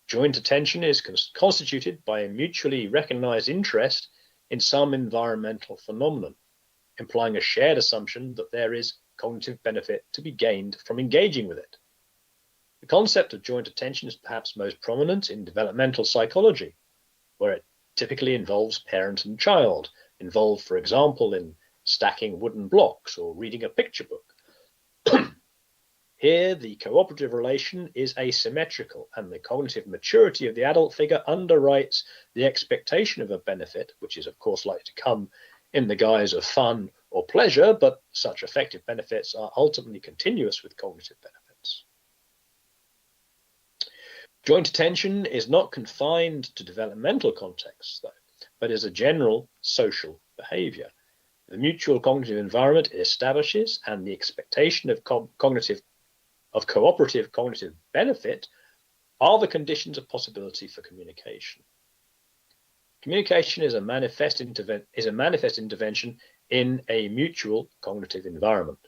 Joint attention is constituted by a mutually recognized interest in some environmental phenomenon, implying a shared assumption that there is cognitive benefit to be gained from engaging with it. The concept of joint attention is perhaps most prominent in developmental psychology, where it typically involves parent and child, involved, for example, in stacking wooden blocks or reading a picture book. Here, the cooperative relation is asymmetrical, and the cognitive maturity of the adult figure underwrites the expectation of a benefit, which is, of course, likely to come in the guise of fun or pleasure, but such effective benefits are ultimately continuous with cognitive benefits. Joint attention is not confined to developmental contexts, though, but is a general social behavior. The mutual cognitive environment it establishes and the expectation of cooperative cognitive benefit are the conditions of possibility for communication. Communication is a manifest intervention in a mutual cognitive environment.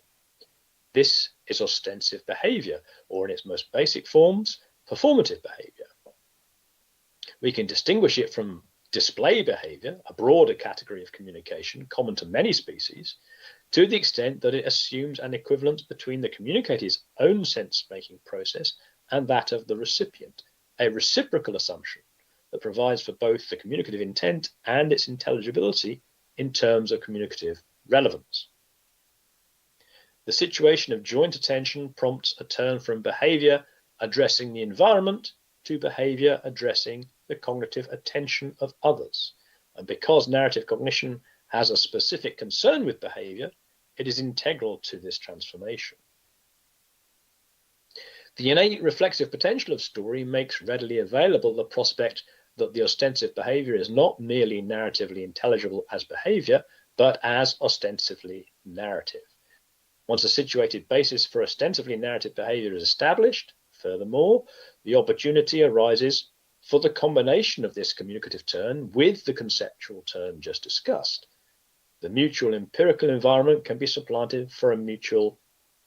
This is ostensive behavior, or in its most basic forms, performative behavior. We can distinguish it from display behavior, a broader category of communication common to many species, to the extent that it assumes an equivalence between the communicator's own sense-making process and that of the recipient, a reciprocal assumption that provides for both the communicative intent and its intelligibility in terms of communicative relevance. The situation of joint attention prompts a turn from behavior addressing the environment to behavior addressing the cognitive attention of others. And because narrative cognition has a specific concern with behavior, it is integral to this transformation. The innate reflexive potential of story makes readily available the prospect that the ostensive behavior is not merely narratively intelligible as behavior, but as ostensively narrative. Once a situated basis for ostensively narrative behavior is established, furthermore, the opportunity arises for the combination of this communicative turn with the conceptual turn just discussed. The mutual empirical environment can be supplanted by a mutual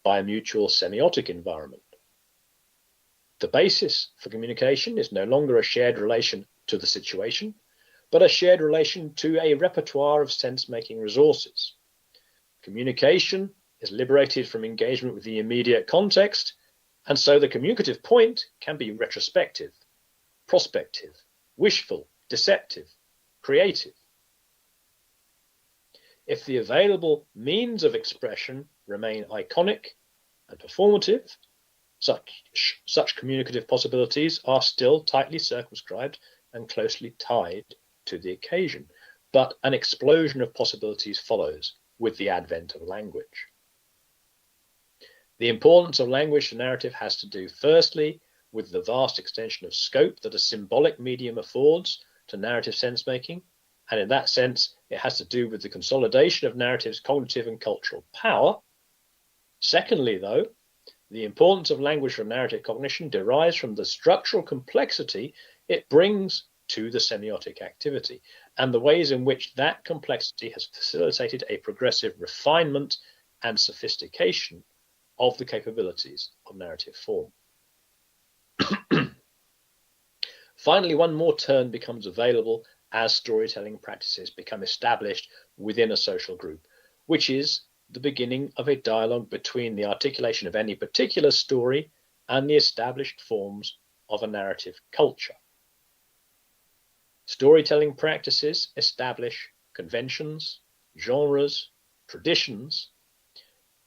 semiotic environment. The basis for communication is no longer a shared relation to the situation, but a shared relation to a repertoire of sense-making resources. Communication is liberated from engagement with the immediate context, and so the communicative point can be retrospective, prospective, wishful, deceptive, creative. If the available means of expression remain iconic and performative, such communicative possibilities are still tightly circumscribed and closely tied to the occasion, but an explosion of possibilities follows with the advent of language. The importance of language to narrative has to do, firstly, with the vast extension of scope that a symbolic medium affords to narrative sense-making, and in that sense, it has to do with the consolidation of narrative's cognitive and cultural power. Secondly, though, the importance of language for narrative cognition derives from the structural complexity it brings to the semiotic activity, and the ways in which that complexity has facilitated a progressive refinement and sophistication of the capabilities of narrative form. Finally, one more turn becomes available as storytelling practices become established within a social group, which is the beginning of a dialogue between the articulation of any particular story and the established forms of a narrative culture. Storytelling practices establish conventions, genres, traditions,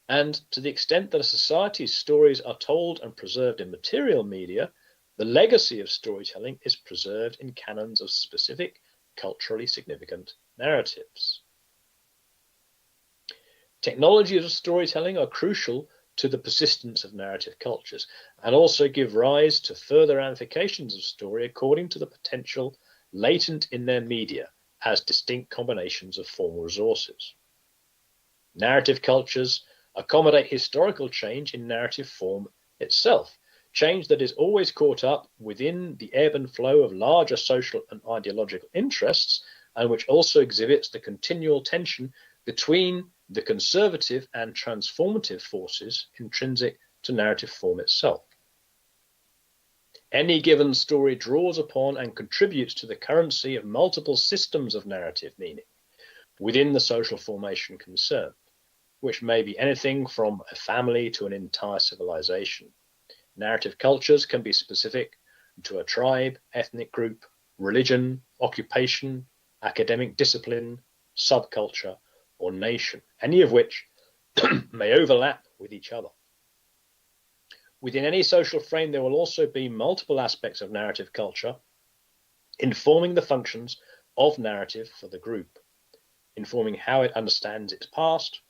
and to the extent that a society's stories are told and preserved in material media, the legacy of storytelling is preserved in canons of specific, culturally significant narratives. Technologies of storytelling are crucial to the persistence of narrative cultures and also give rise to further ramifications of story according to the potential latent in their media as distinct combinations of formal resources. Narrative cultures accommodate historical change in narrative form itself, change that is always caught up within the ebb and flow of larger social and ideological interests, and which also exhibits the continual tension between the conservative and transformative forces intrinsic to narrative form itself. Any given story draws upon and contributes to the currency of multiple systems of narrative meaning within the social formation concerned, which may be anything from a family to an entire civilization. Narrative cultures can be specific to a tribe, ethnic group, religion, occupation, academic discipline, subculture, or nation, any of which may overlap with each other. Within any social frame, there will also be multiple aspects of narrative culture informing the functions of narrative for the group, informing how it understands its past,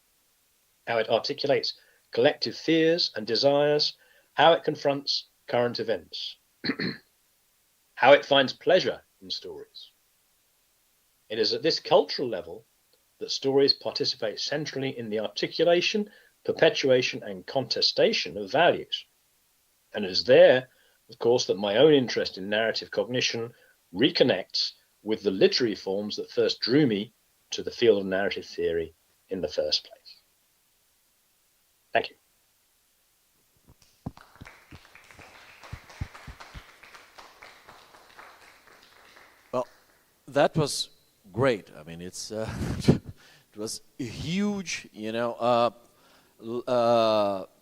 how it articulates collective fears and desires, how it confronts current events, how it finds pleasure in stories. It is at this cultural level that stories participate centrally in the articulation, perpetuation, and contestation of values. And it is there, of course, that my own interest in narrative cognition reconnects with the literary forms that first drew me to the field of narrative theory in the first place. Thank you. Well, that was great. I mean, it's it was a huge,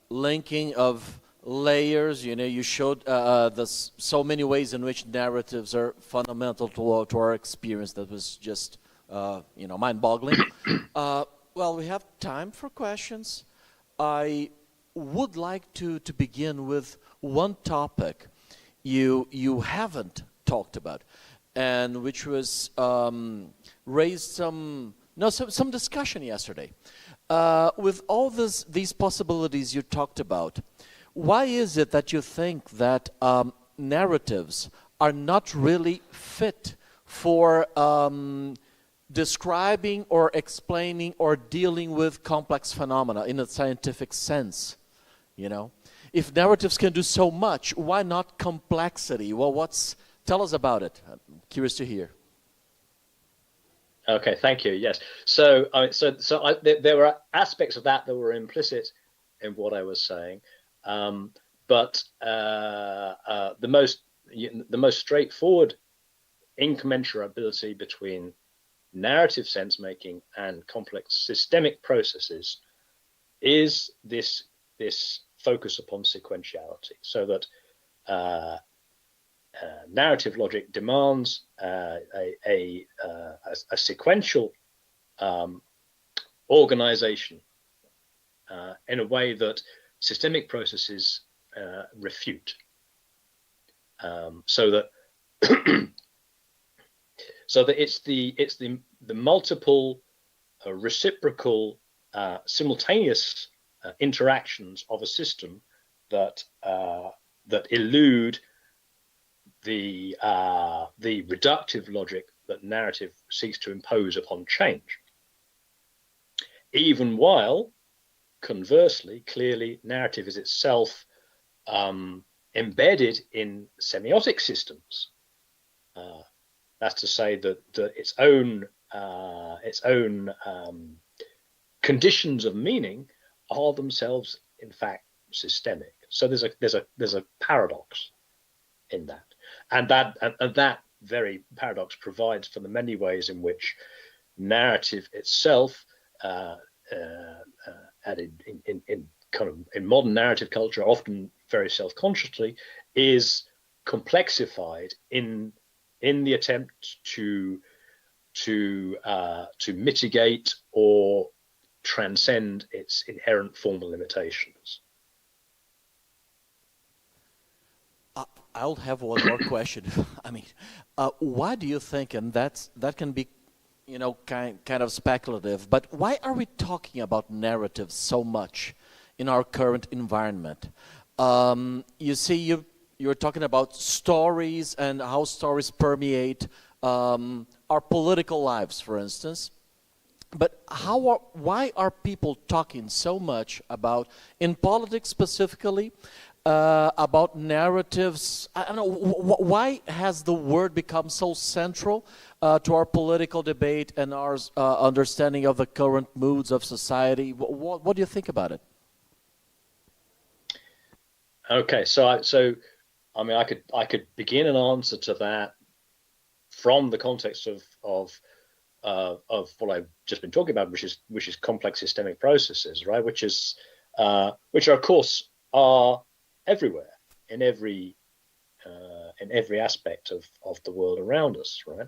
linking of layers. You showed so many ways in which narratives are fundamental to our experience. That was just mind-boggling. Well, we have time for questions. I would like to begin with one topic you haven't talked about, and which was raised some discussion yesterday. With all these possibilities you talked about, why is it that you think that narratives are not really fit for describing or explaining or dealing with complex phenomena in a scientific sense? If narratives can do so much, why not complexity? Well, tell us about it. I'm curious to hear. Okay, thank you. Yes. So there were aspects of that were implicit in what I was saying, but the most straightforward incommensurability between narrative sense making and complex systemic processes is this focus upon sequentiality, so that narrative logic demands a sequential organization in a way that systemic processes refute, so that it's the multiple reciprocal simultaneous interactions of a system that elude the reductive logic that narrative seeks to impose upon change, even while, conversely, clearly, narrative is itself embedded in semiotic systems. That's to say that its own conditions of meaning are themselves, in fact, systemic. So there's a paradox in that. And that very paradox provides for the many ways in which narrative itself, in modern narrative culture, often very self-consciously, is complexified in the attempt to mitigate or transcend its inherent formal limitations. I'll have one more question. I mean, why do you think, and that can be, kind of speculative, but why are we talking about narratives so much in our current environment? You see, you're talking about stories and how stories permeate our political lives, for instance. But why are people talking so much about, in politics specifically, about narratives? I don't know, why has the word become so central to our political debate and our understanding of the current moods of society? What do you think about it? Okay, so I mean, I could begin an answer to that from the context of what I've just been talking about, which is complex systemic processes, right? Which are, of course, are everywhere in every in every aspect of the world around us, right?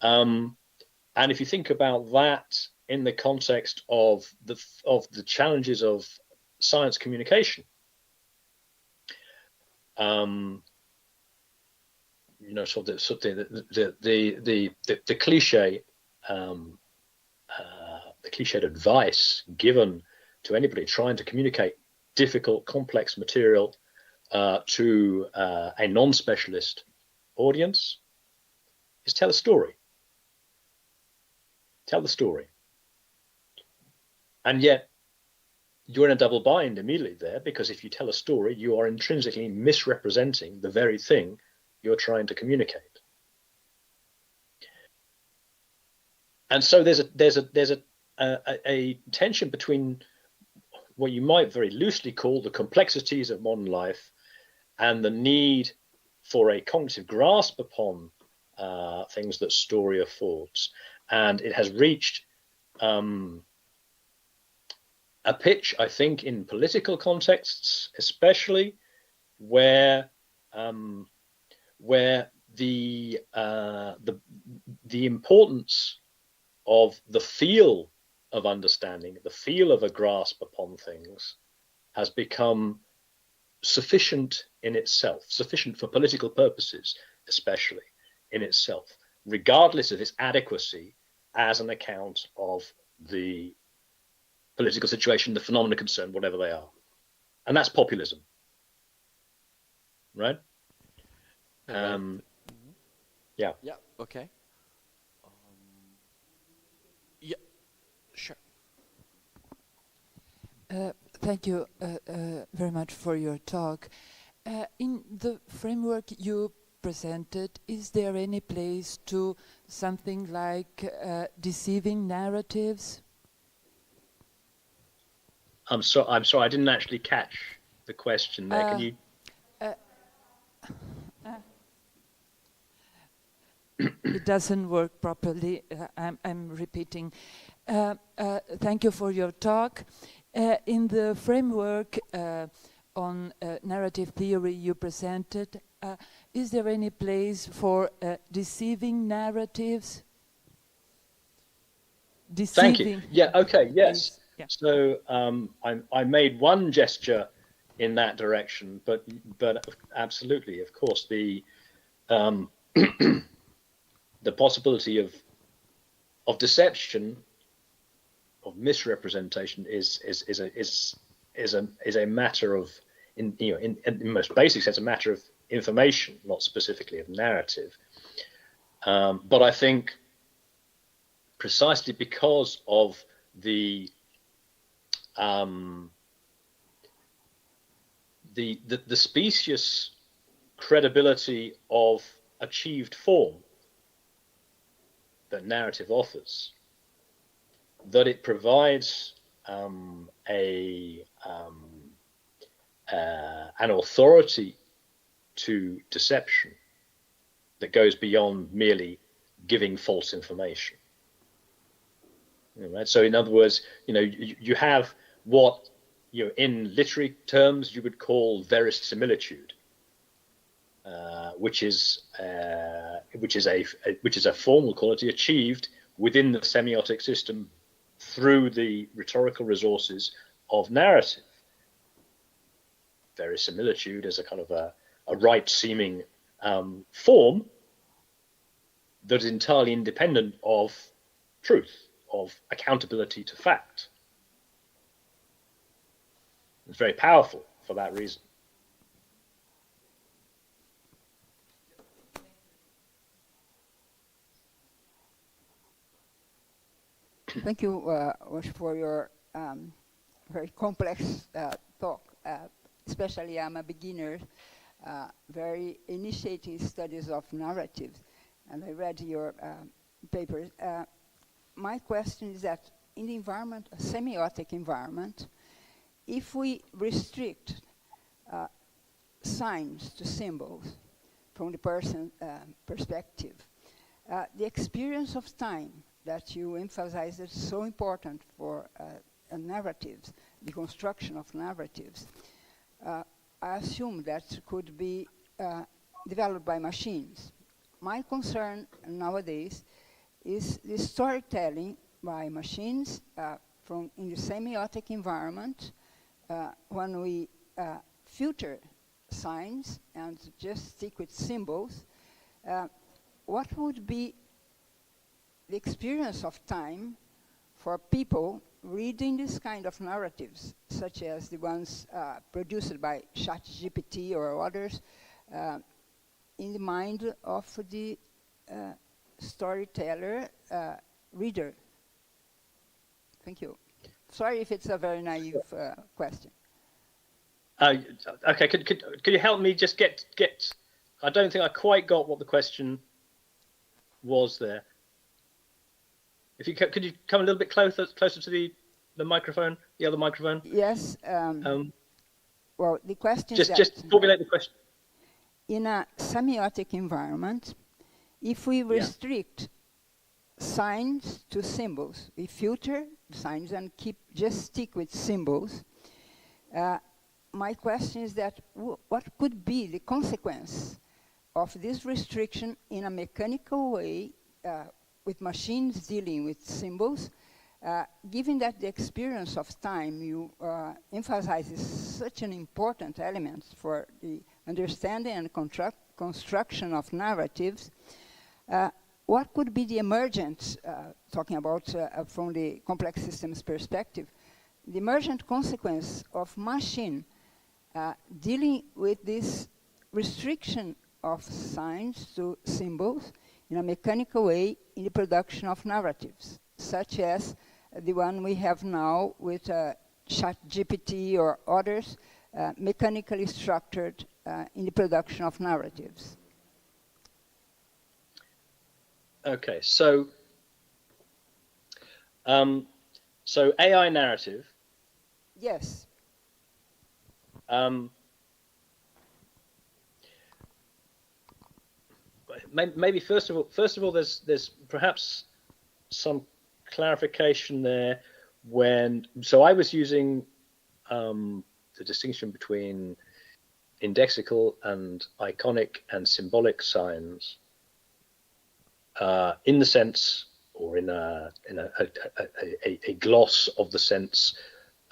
And if you think about that in the context of the challenges of science communication, you know, sort of the cliche, the cliched advice given to anybody trying to communicate difficult, complex material to a non-specialist audience is tell a story. Tell the story. And yet you're in a double bind immediately there, because if you tell a story, you are intrinsically misrepresenting the very thing you're trying to communicate. And so there's a tension between what you might very loosely call the complexities of modern life and the need for a cognitive grasp upon things that story affords. And it has reached a pitch, I think, in political contexts, especially where the importance of the feel of understanding, the feel of a grasp upon things, has become sufficient in itself, sufficient for political purposes, especially in itself, regardless of its adequacy as an account of the political situation, the phenomena concerned, whatever they are. And that's populism, right? Yeah. Yeah, okay. Yeah, sure. Thank you very much for your talk. In the framework you presented, is there any place to something like deceiving narratives? I'm sorry, I didn't actually catch the question there. Can you? It doesn't work properly. I'm repeating. Thank you for your talk. In the framework on narrative theory you presented, is there any place for deceiving narratives? Thank you. Yeah, okay, yes. Yeah. So I made one gesture in that direction, but absolutely, of course, the the possibility of deception, of misrepresentation is a matter of, in the most basic sense, a matter of information, not specifically of narrative. But I think precisely because of the specious credibility of achieved form that narrative offers, that it provides an authority to deception that goes beyond merely giving false information. Right? So in other words, you have what, in literary terms you would call verisimilitude, which is a formal quality achieved within the semiotic system through the rhetorical resources of narrative. Verisimilitude is a kind of a right-seeming form that is entirely independent of truth, of accountability to fact. It's very powerful for that reason. Thank you, Walsh, for your very complex talk. Especially, I'm a beginner, very initiating studies of narratives, and I read your papers. My question is that in the environment, a semiotic environment, if we restrict signs to symbols from the person's perspective, the experience of time that you emphasize is so important for narratives, the construction of narratives. I assume that could be developed by machines. My concern nowadays is the storytelling by machines from in the semiotic environment when we filter signs and just stick with symbols. What would be the experience of time for people reading this kind of narratives, such as the ones produced by ChatGPT or others, in the mind of the storyteller reader? Thank you. Sorry if it's a very naive question. Okay, could you help me just get? I don't think I quite got what the question was there. If you could you come a little bit closer to the microphone, the other microphone? Yes. Well, the question is just formulate the question. In a semiotic environment, if we restrict signs to symbols, we filter signs and just stick with symbols. My question is that what could be the consequence of this restriction in a mechanical way with machines dealing with symbols, given that the experience of time you emphasize is such an important element for the understanding and construction of narratives, what could be the emergent, talking about from the complex systems perspective, the emergent consequence of machine dealing with this restriction of signs to symbols in a mechanical way in the production of narratives, such as the one we have now with ChatGPT or others, mechanically structured in the production of narratives? Okay, so AI narrative. Yes. Maybe first of all, there's perhaps some clarification there. So I was using the distinction between indexical and iconic and symbolic signs in the sense, or in a gloss of the sense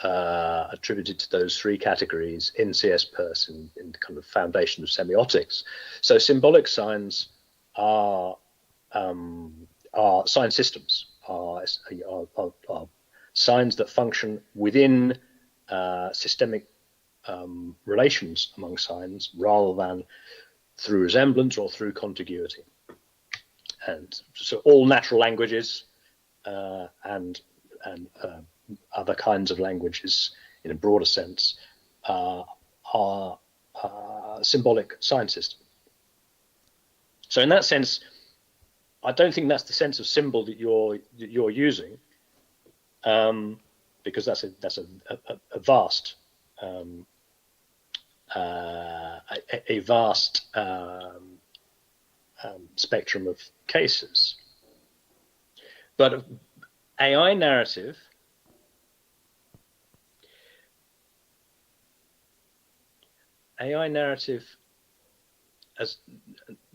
attributed to those three categories in CS Peirce in the kind of foundation of semiotics. So symbolic signs are sign systems, are signs that function within systemic relations among signs rather than through resemblance or through contiguity. And so all natural languages and other kinds of languages in a broader sense are symbolic sign systems. So in that sense, I don't think that's the sense of symbol that you're using, because that's a vast spectrum of cases. But AI narrative as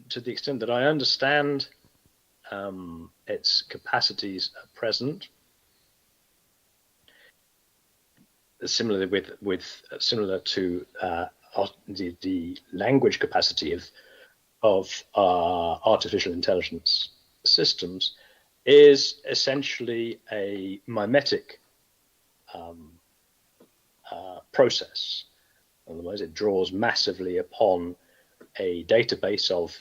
to the extent that I understand its capacities at present, similar to the language capacity of artificial intelligence systems, is essentially a mimetic process. In other words, it draws massively upon a database of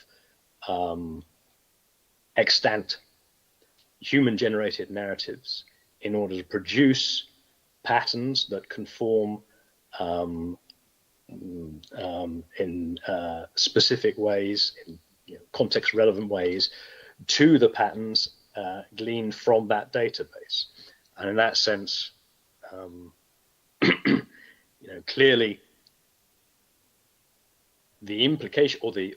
extant human-generated narratives in order to produce patterns that conform in specific ways, in context-relevant ways, to the patterns gleaned from that database. And in that sense, clearly, the implication or the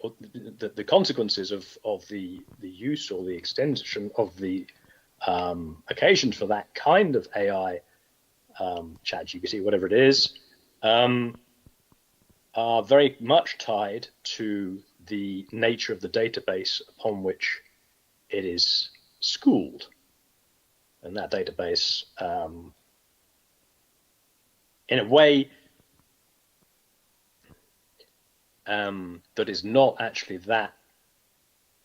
consequences of the use or the extension of the occasions for that kind of AI, ChatGPT, whatever it is, are very much tied to the nature of the database upon which it is schooled. And that database, in a way that is not actually that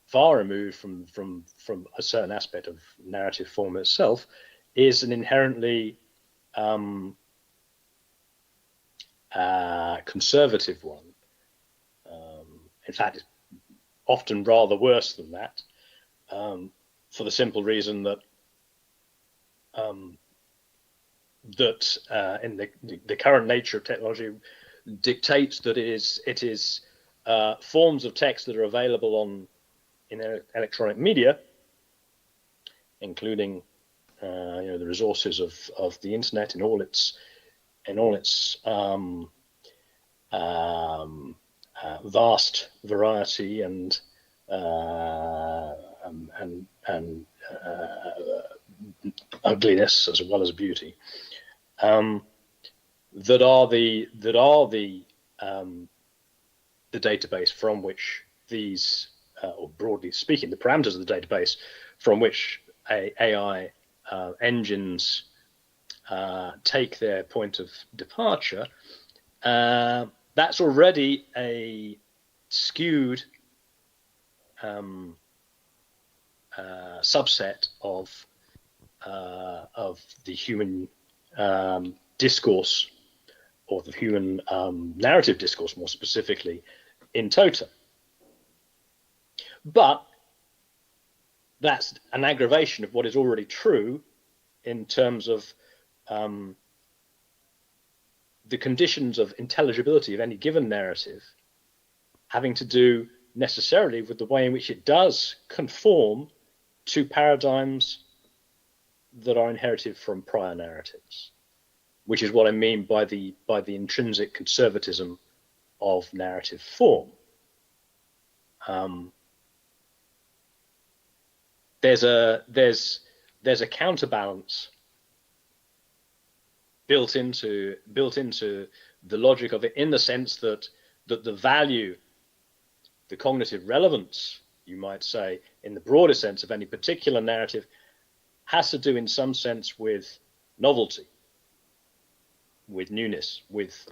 far removed from a certain aspect of narrative form itself, is an inherently conservative one. In fact, it's often rather worse than that, for the simple reason that in the current nature of technology dictates that it is forms of text that are available in electronic media, including the resources of the internet in all its vast variety and ugliness as well as beauty, that are the database from which these, or broadly speaking, the parameters of the database from which AI engines take their point of departure. That's already a skewed subset of the human discourse, or the human narrative discourse more specifically, in toto. But that's an aggravation of what is already true in terms of the conditions of intelligibility of any given narrative having to do necessarily with the way in which it does conform to paradigms that are inherited from prior narratives, which is what I mean by the intrinsic conservatism of narrative form. There's a counterbalance built into the logic of it, in the sense that the value, the cognitive relevance, you might say, in the broader sense of any particular narrative, has to do in some sense with novelty, with newness, with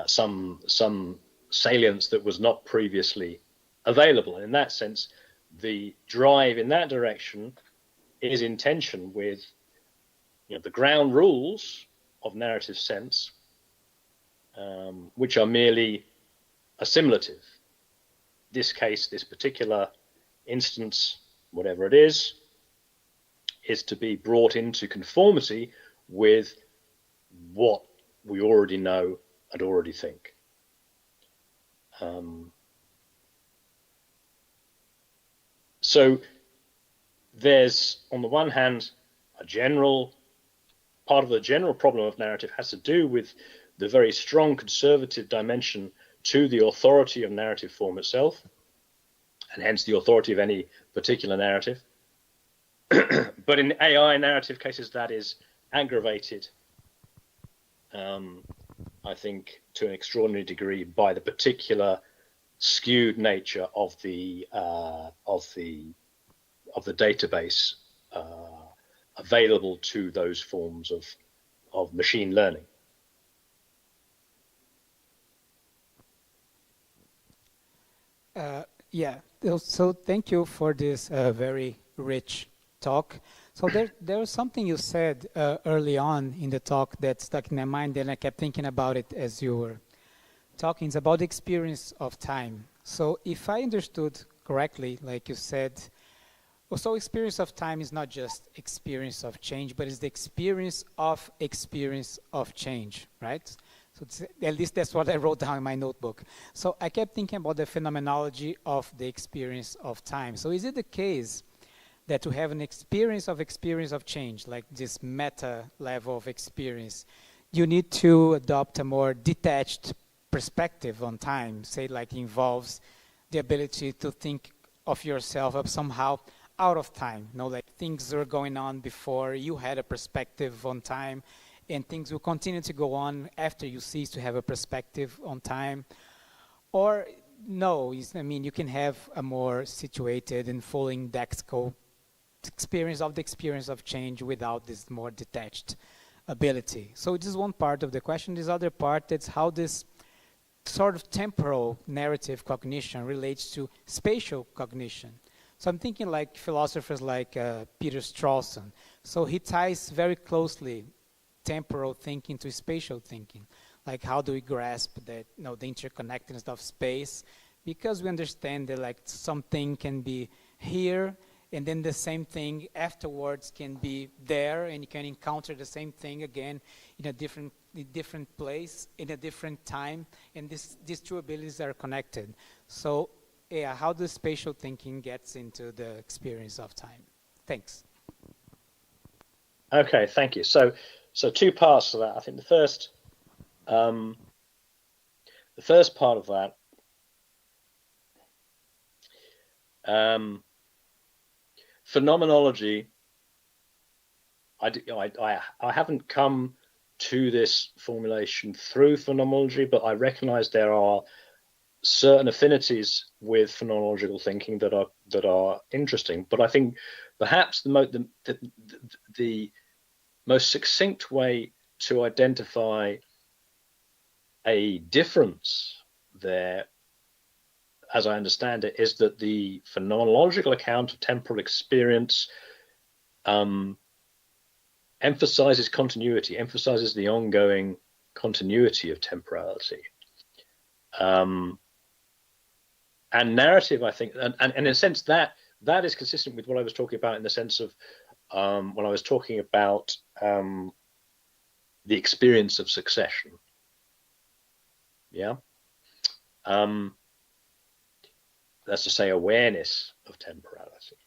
some salience that was not previously available. And in that sense, the drive in that direction is in tension with the ground rules of narrative sense, which are merely assimilative. This case, this particular instance, whatever it is to be brought into conformity with what we already know and already think. So there's, on the one hand, part of the general problem of narrative has to do with the very strong conservative dimension to the authority of narrative form itself, and hence the authority of any particular narrative. But in AI narrative cases, that is aggravated, I think, to an extraordinary degree by the particular skewed nature of the database available to those forms of machine learning. Yeah, so thank you for this very rich talk. So there was something you said early on in the talk that stuck in my mind, and I kept thinking about it as you were talking. It's about the experience of time. So if I understood correctly, like you said, so experience of time is not just experience of change, but it's the experience of change, right? So at least that's what I wrote down in my notebook. So I kept thinking about the phenomenology of the experience of time. So is it the case that to have an experience of change, like this meta level of experience, you need to adopt a more detached perspective on time, say like involves the ability to think of yourself as somehow out of time, like things were going on before, you had a perspective on time, and things will continue to go on after you cease to have a perspective on time? Or no, you can have a more situated and full indexical experience of change without this more detached ability. So this is one part of the question. This other part, that's how this sort of temporal narrative cognition relates to spatial cognition. So I'm thinking like philosophers like Peter Strawson. So he ties very closely temporal thinking to spatial thinking. Like how do we grasp that, the interconnectedness of space? Because we understand that like something can be here, and then the same thing afterwards can be there, and you can encounter the same thing again in a different place, in a different time, and these two abilities are connected. So yeah, how does spatial thinking gets into the experience of time? Thanks. Okay, thank you. So two parts to that. I think the first part of that, phenomenology. I haven't come to this formulation through phenomenology, but I recognize there are certain affinities with phenomenological thinking that are interesting. But I think perhaps the most succinct way to identify a difference there, as I understand it, is that the phenomenological account of temporal experience emphasizes continuity, emphasizes the ongoing continuity of temporality. And narrative, I think, and in a sense that is consistent with what I was talking about in the sense of when I was talking about the experience of succession. Yeah. That's to say, awareness of temporality.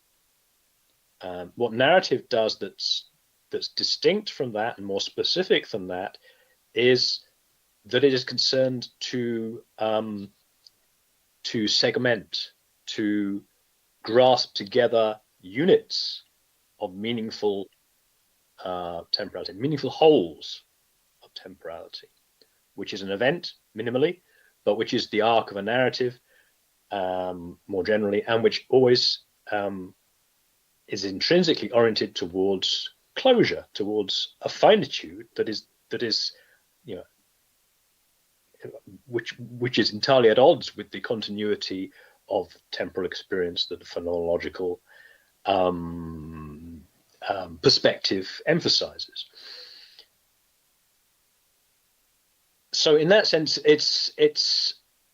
What narrative does that's distinct from that and more specific than that is that it is concerned to segment, to grasp together units of meaningful temporality, meaningful wholes of temporality, which is an event minimally, but which is the arc of a narrative more generally, and which always is intrinsically oriented towards closure, towards a finitude that is which is entirely at odds with the continuity of temporal experience that the phenomenological perspective emphasizes. So in that sense, it's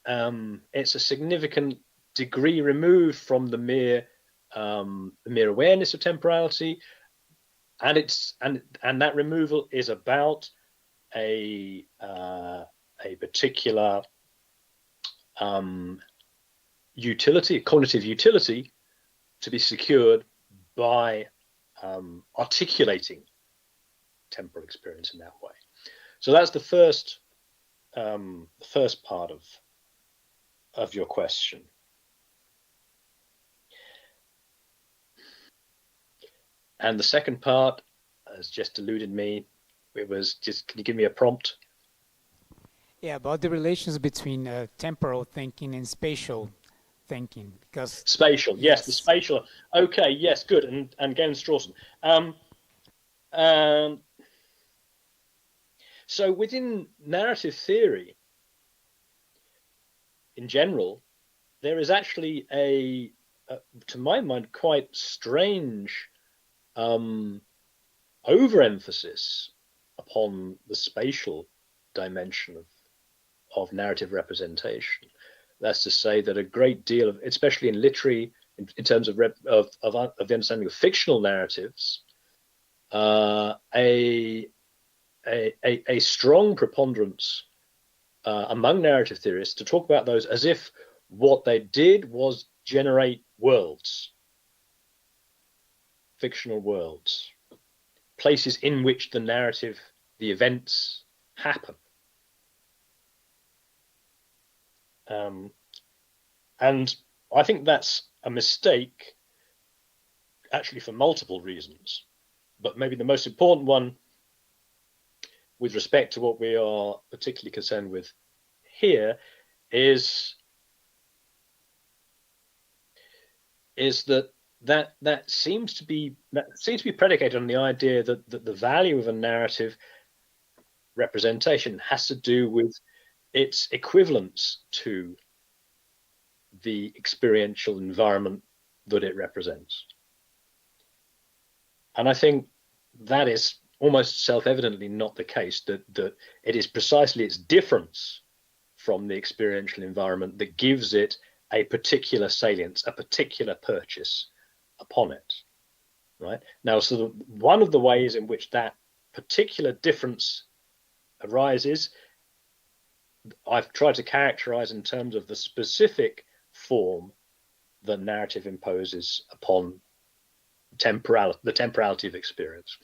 a significant degree removed from the mere awareness of temporality, and that removal is about a particular utility, cognitive utility, to be secured by articulating temporal experience in that way. So that's the first part of your question. And the second part, as just eluded me, it was just, can you give me a prompt? Yeah, about the relations between temporal thinking and spatial thinking, because spatial, yes, the spatial. Okay, yes, good, and again, Strawson. So within narrative theory, in general, there is actually to my mind, quite strange overemphasis upon the spatial dimension of narrative representation. That's to say that a great deal of, especially in literary, in terms of the understanding of fictional narratives, a strong preponderance among narrative theorists to talk about those as if what they did was generate worlds, fictional worlds, places in which the narrative, the events happen. And I think that's a mistake, actually, for multiple reasons. But maybe the most important one with respect to what we are particularly concerned with here is that seems to be predicated on the idea that the value of a narrative representation has to do with its equivalence to the experiential environment that it represents. And I think that is almost self-evidently not the case, that it is precisely its difference from the experiential environment that gives it a particular salience, a particular purchase upon it, right? Now, so one of the ways in which that particular difference arises, I've tried to characterize in terms of the specific form that narrative imposes upon the temporality of experience.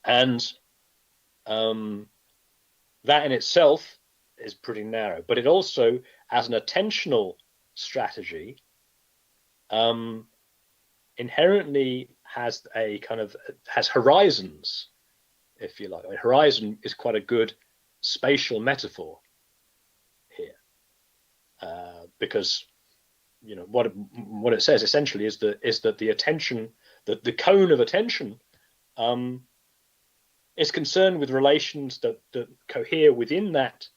And that in itself is pretty narrow, but it also, as an attentional strategy, inherently has horizons, if you like. I mean, horizon is quite a good spatial metaphor here, because what it says essentially is that the attention, that the cone of attention, is concerned with relations that cohere within that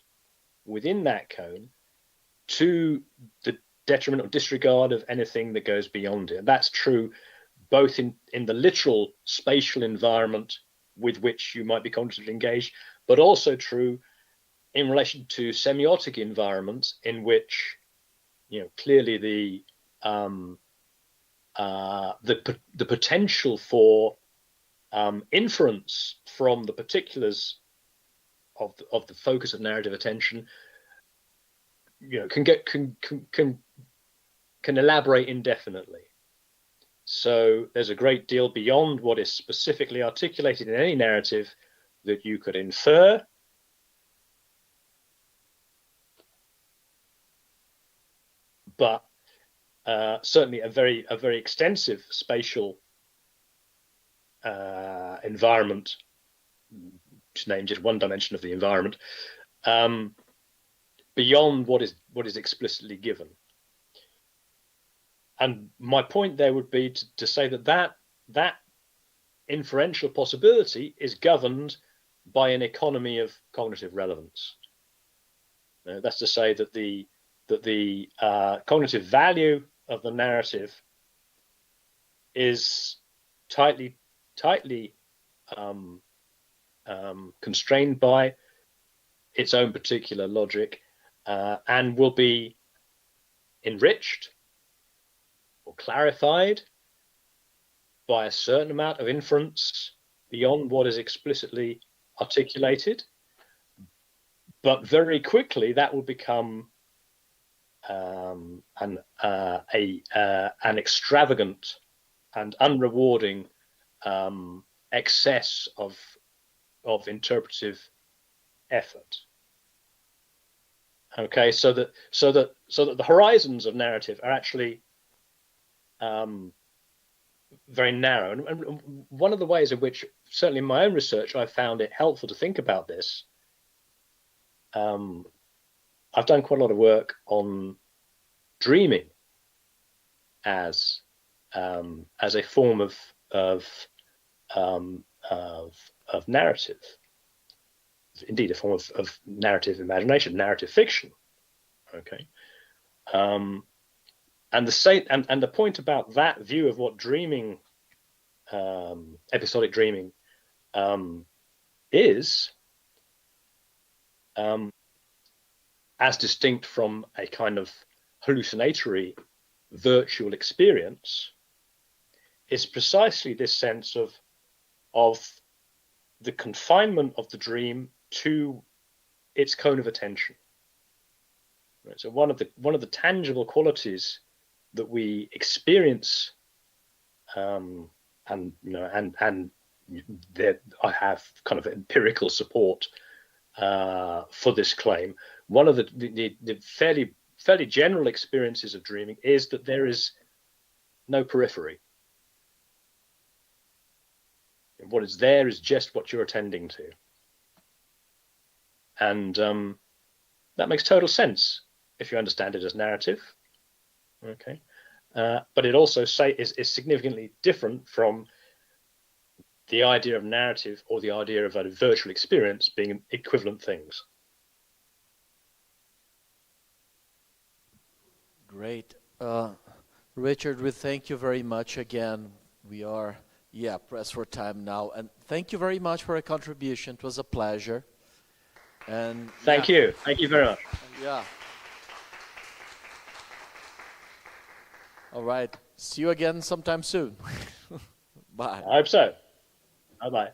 cone, to the detriment or disregard of anything that goes beyond it. That's true both in the literal spatial environment with which you might be consciously engaged, but also true in relation to semiotic environments in which, clearly the potential for inference from the particulars of the focus of narrative attention, can elaborate indefinitely. So there's a great deal beyond what is specifically articulated in any narrative that you could infer, but certainly a very extensive spatial environment, to name just one dimension of the environment, beyond what is explicitly given. And my point there would be to say that inferential possibility is governed by an economy of cognitive relevance. That's to say that the cognitive value of the narrative is tightly constrained by its own particular logic, and will be enriched or clarified by a certain amount of inference beyond what is explicitly articulated. But very quickly that will become an extravagant and unrewarding excess of interpretive effort. Okay, so that the horizons of narrative are actually very narrow. And one of the ways in which, certainly in my own research, I found it helpful to think about this, I've done quite a lot of work on dreaming as a form of narrative, indeed a form of narrative imagination, narrative fiction. Okay, and the point about that view of what dreaming, episodic dreaming, is, as distinct from a kind of hallucinatory virtual experience, is precisely this sense of the confinement of the dream to its cone of attention. Right? So one of the tangible qualities that we experience, and there I have kind of empirical support for this claim. One of the fairly general experiences of dreaming is that there is no periphery. What is there is just what you're attending to. And that makes total sense if you understand it as narrative. Okay. But it also is significantly different from the idea of narrative or the idea of a virtual experience being equivalent things. Great. Richard, we thank you very much again. We are, pressed for time now. And thank you very much for your contribution. It was a pleasure. And Thank you. Thank you very much. Yeah. All right. See you again sometime soon. Bye. I hope so. Bye-bye.